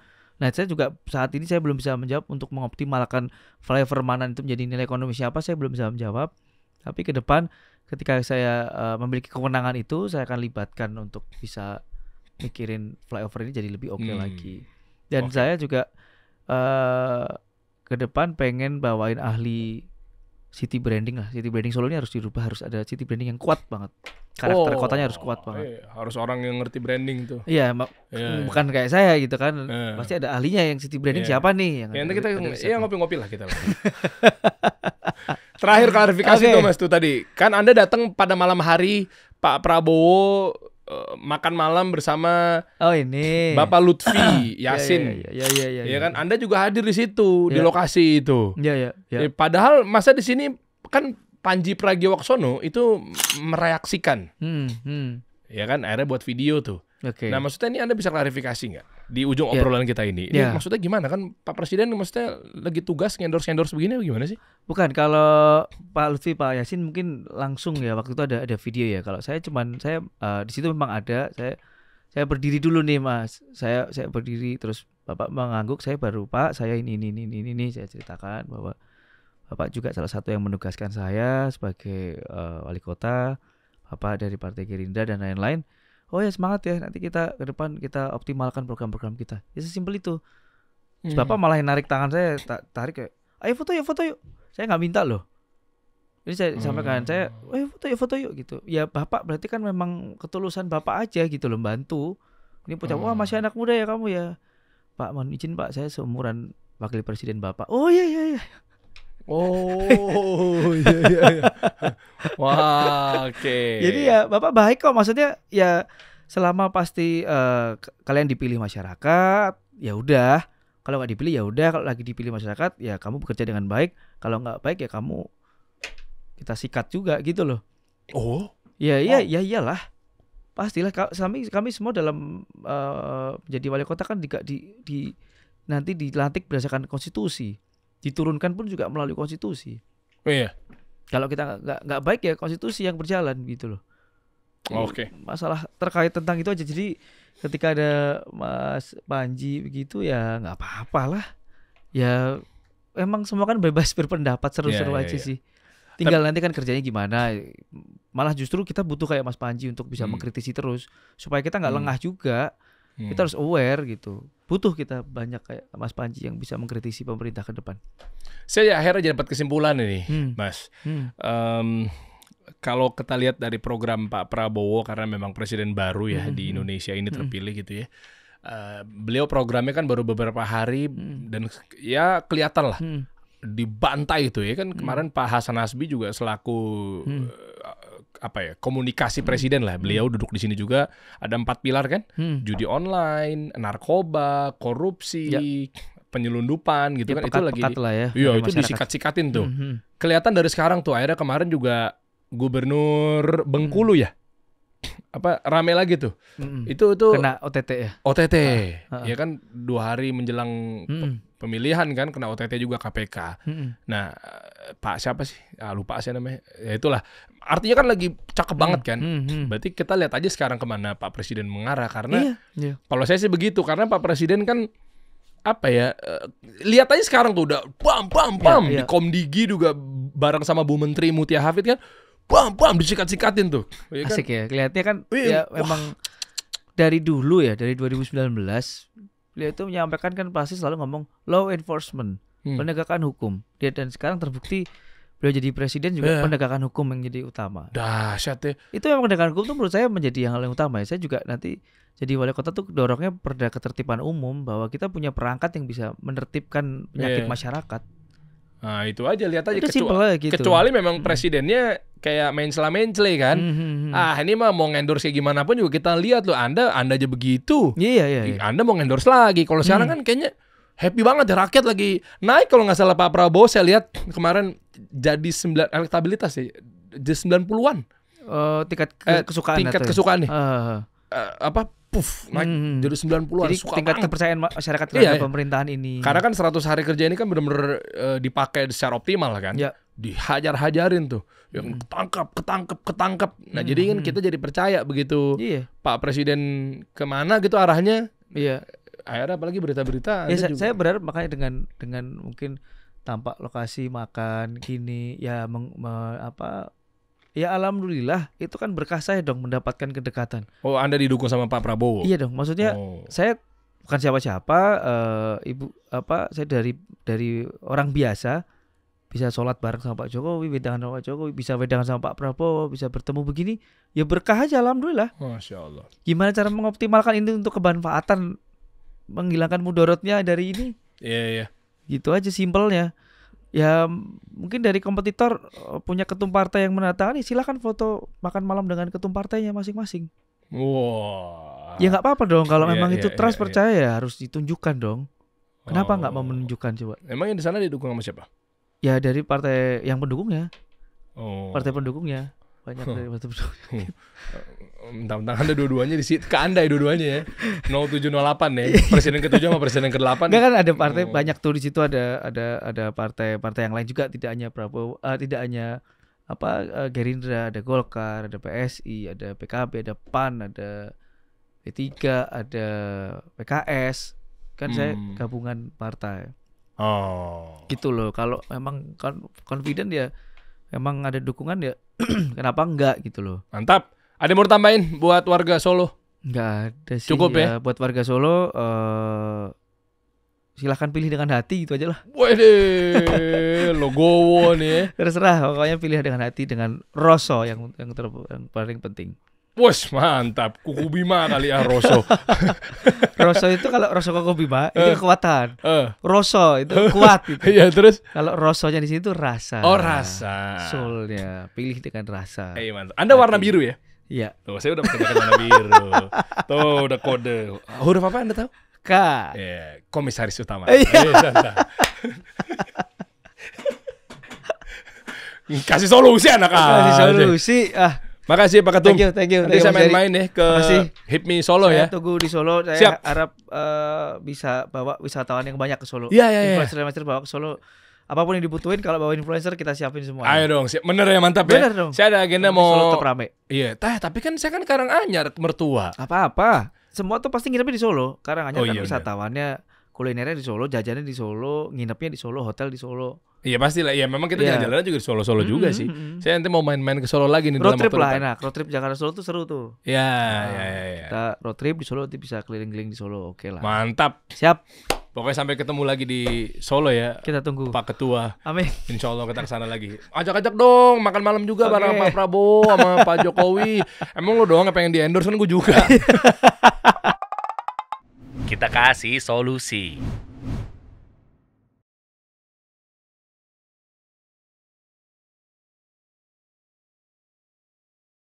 Nah saya juga saat ini saya belum bisa menjawab untuk mengoptimalkan flyover Manahan itu menjadi nilai ekonomisnya apa, saya belum bisa menjawab. Tapi ke depan ketika saya memiliki kewenangan itu, saya akan libatkan untuk bisa mikirin flyover ini jadi lebih oke lagi. Dan saya juga ke depan pengen bawain ahli city branding lah. City branding Solo ini harus dirubah, harus ada city branding yang kuat banget. Karakter kotanya harus kuat banget. Harus orang yang ngerti branding tuh. Iya, bukan kayak saya gitu kan. Pasti ada ahlinya yang city branding siapa nih? Nanti kita ngopi-ngopi lah kita. Terakhir klarifikasi tuh Mas tuh tadi. Kan Anda datang pada malam hari Pak Prabowo makan malam bersama Bapak Lutfi Yasin. Iya kan, Anda juga hadir di situ di lokasi itu. Iya. Padahal masa di sini kan Panji Pragiwaksono itu mereaksikan. Ya kan, akhirnya buat video tuh. Nah, maksudnya ini Anda bisa klarifikasi nggak di ujung obrolan kita ini? Ini maksudnya gimana kan Pak Presiden maksudnya lagi tugas ngendorse begini atau gimana sih? Bukan, kalau Pak Lutfi, Pak Yasin mungkin langsung ya waktu itu ada video ya. Kalau saya di situ memang ada, saya berdiri dulu nih Mas. Saya berdiri terus Bapak mengangguk, saya baru Pak, saya ini saya ceritakan bahwa Bapak juga salah satu yang menugaskan saya sebagai wali kota, Bapak dari Partai Gerindra dan lain-lain. Oh ya semangat ya, nanti kita ke depan kita optimalkan program-program kita. Ya sesimpel itu. Bapak malah narik tangan saya, tarik kayak, ayo foto yuk. Saya nggak minta loh. Jadi saya sampaikan, ayo foto yuk gitu. Ya Bapak berarti kan memang ketulusan Bapak aja gitu loh, bantu. Ini bocah, wah masih anak muda ya kamu ya. Pak mohon izin Pak, saya seumuran wakil presiden Bapak. Oh iya. Oh, iya. Wah, oke. Jadi ya Bapak baik kok, maksudnya ya selama pasti kalian dipilih masyarakat, ya udah. Kalau nggak dipilih ya udah, kalau lagi dipilih masyarakat ya kamu bekerja dengan baik, kalau nggak baik ya kamu kita sikat juga gitu loh. Oh, Ya iya ya iyalah. Pastilah kami semua dalam jadi wali kota kan nanti dilantik berdasarkan konstitusi. Diturunkan pun juga melalui konstitusi. iya. Kalau kita nggak baik ya konstitusi yang berjalan gitu loh. Oke. Masalah terkait tentang itu aja. Jadi ketika ada Mas Panji begitu ya nggak apa-apa lah. Ya emang semua kan bebas berpendapat, seru-seru Iya, aja iya. sih. Tinggal nanti kan kerjanya gimana. Malah justru kita butuh kayak Mas Panji untuk bisa mengkritisi terus supaya kita nggak lengah juga. Kita harus aware gitu. Butuh kita banyak kayak Mas Panji yang bisa mengkritisi pemerintah ke depan. Saya akhirnya dapat kesimpulan ini, Mas. Hmm. Kalau kita lihat dari program Pak Prabowo, karena memang presiden baru ya di Indonesia ini terpilih gitu ya. Beliau programnya kan baru beberapa hari dan ya kelihatan lah dibantai itu ya kan. Kemarin Pak Hasan Hasbi juga selaku komunikasi presiden lah. Beliau duduk di sini juga, ada 4 pilar kan, judi online, narkoba, korupsi, penyelundupan gitu Ya, kan. Itu lagi lah ya. iya, dari itu masyarakat. disikat-sikatin tuh. Kelihatan dari sekarang tuh. Akhirnya kemarin juga Gubernur Bengkulu ya, rame lagi tuh. Itu Kena OTT ya. OTT, ya kan 2 hari menjelang pemilihan kan kena OTT juga KPK. Nah, Pak siapa sih? Lupa saya namanya. Ya itulah. Artinya kan lagi cakep banget kan. Berarti kita lihat aja sekarang kemana Pak Presiden mengarah. Karena kalau saya sih begitu. Karena Pak Presiden kan lihat aja sekarang tuh udah bam di Komdigi juga bareng sama Bu Menteri Mutia Hafid kan. Bam disikat-sikatin tuh. Ya kan? Asik ya. Kelihatannya kan ya memang dari dulu ya, dari 2019 beliau itu menyampaikan kan pasti selalu ngomong law enforcement, penegakan hukum. Dan sekarang terbukti beliau jadi presiden juga penegakan hukum yang jadi utama. Dahsyat ya. Itu memang penegakan hukum tuh menurut saya menjadi hal yang utama ya. Saya juga nanti jadi wali kota tuh dorongnya perda ketertiban umum, bahwa kita punya perangkat yang bisa menertibkan penyakit masyarakat. Nah itu aja, lihat aja. Gitu. Kecuali memang presidennya kayak mencela-mencela kan. Ini mah mau endorse kayak gimana pun juga kita lihat loh. Anda aja begitu. Iya. Anda mau endorse lagi. Kalau sekarang kan kayaknya happy banget ya, rakyat lagi naik. Kalau nggak salah Pak Prabowo saya lihat kemarin jadi 9 elektabilitas ya, jadi 90-an. Tingkat kesukaan. Tingkat kesukaan nih. Naik jadi 90-an. Jadi tingkat kepercayaan masyarakat terhadap pemerintahan ini. Karena kan 100 hari kerja ini kan benar-benar dipakai secara optimal kan. Ya. Dihajar-hajarin tuh. Yang ketangkep. Nah jadi kan kita jadi percaya begitu Pak Presiden kemana gitu arahnya. Iya. Akhirnya apalagi berita-berita. Ya, saya berharap makanya dengan mungkin tampak lokasi makan gini ya ya alhamdulillah itu kan berkah saya dong mendapatkan kedekatan. Oh, Anda didukung sama Pak Prabowo? Iya dong, maksudnya saya bukan siapa-siapa, saya dari orang biasa bisa sholat bareng sama Pak Jokowi, wedangan sama Pak Jokowi, bisa wedangan sama Pak Prabowo, bisa bertemu begini, ya berkah aja alhamdulillah. Masya Allah. Gimana cara mengoptimalkan ini untuk kemanfaatan, menghilangkan mudorotnya dari ini? Iya. Gitu aja simpelnya. Ya mungkin dari kompetitor punya ketum partai yang menandatangani, silakan foto makan malam dengan ketum partainya masing-masing. Wah. Ya nggak apa-apa dong kalau memang itu trust percaya ya harus ditunjukkan dong. Kenapa nggak mau menunjukkan coba? Emang yang di sana didukung sama siapa? Ya dari partai yang pendukungnya. Partai pendukungnya banyak dari partai pendukungnya. Mentang-mentang Anda dua-duanya di situ, ke Anda ya dua-duanya ya. 0708 ya. Presiden ke-7 sama presiden ke-8. Enggak kan ada partai banyak tuh di situ, ada partai-partai yang lain juga, tidak hanya Prabowo, tidak hanya Gerindra, ada Golkar, ada PSI, ada PKB, ada PAN, ada P3, ada PKS. Kan saya gabungan partai. Gitu loh. Kalau memang confident ya memang ada dukungan ya kenapa enggak gitu loh. Mantap. Ada mau tambahin buat warga Solo? Enggak ada sih. Cukup ya? Buat warga Solo silahkan pilih dengan hati, itu aja lah. Waduh, logowo nih ya. Terserah, pokoknya pilih dengan hati, dengan rasa yang paling penting. Wes mantap, Kuku Bima kali ya Rosso. Rosso itu kalau Rosso Koko Bima itu kekuatan. Rosso itu kuat gitu. Iya terus. Kalau Rossonya di sini tuh rasa. Oh rasa. Soulnya pilih dengan rasa. Mantap. Anda warna biru ya? Iya. Tuh saya udah pakai jaket warna biru. Tuh udah kode. Huruf apa Anda tahu? K. Komisaris utama. Iya. Kasih solusi anak. Kasih solusi. Makasih Pak Ketum. Thank you. Nanti saya main-main nih ke HIPMI Solo saya ya. Tunggu di Solo. Saya Siap. harap bisa bawa wisatawan yang banyak ke Solo. Iya. Influencer bawa ke Solo. Apapun yang dibutuhin, kalau bawa influencer kita siapin semua. Ayo dong, bener ya, mantap ya. Bener dong. Saya ada agenda mau. Solo tetap rame. Iya, tapi kan saya kan Karanganyar mertua. Apa-apa. Semua tuh pasti nginepnya di Solo. Karanganyar kan iya, wisatawannya, kulinernya di Solo, jajannya di Solo, nginepnya di Solo, hotel di Solo. Iya pastilah, iya memang kita jalan-jalan juga di Solo juga sih. Saya nanti mau main-main ke Solo lagi nih. Road trip lah enak, road trip Jakarta Solo tuh seru tuh. Iya. Kita road trip di Solo, nanti bisa keliling-keliling di Solo, oke lah. Mantap. Siap. Pokoknya sampai ketemu lagi di Solo ya. Kita tunggu. Pak Ketua. Amin. Insya Allah kita kesana lagi. Ajak-ajak dong, makan malam juga bareng Pak Prabowo sama Pak Jokowi. Emang lo doang yang pengen di endorse kan gue juga. Kita kasih solusi.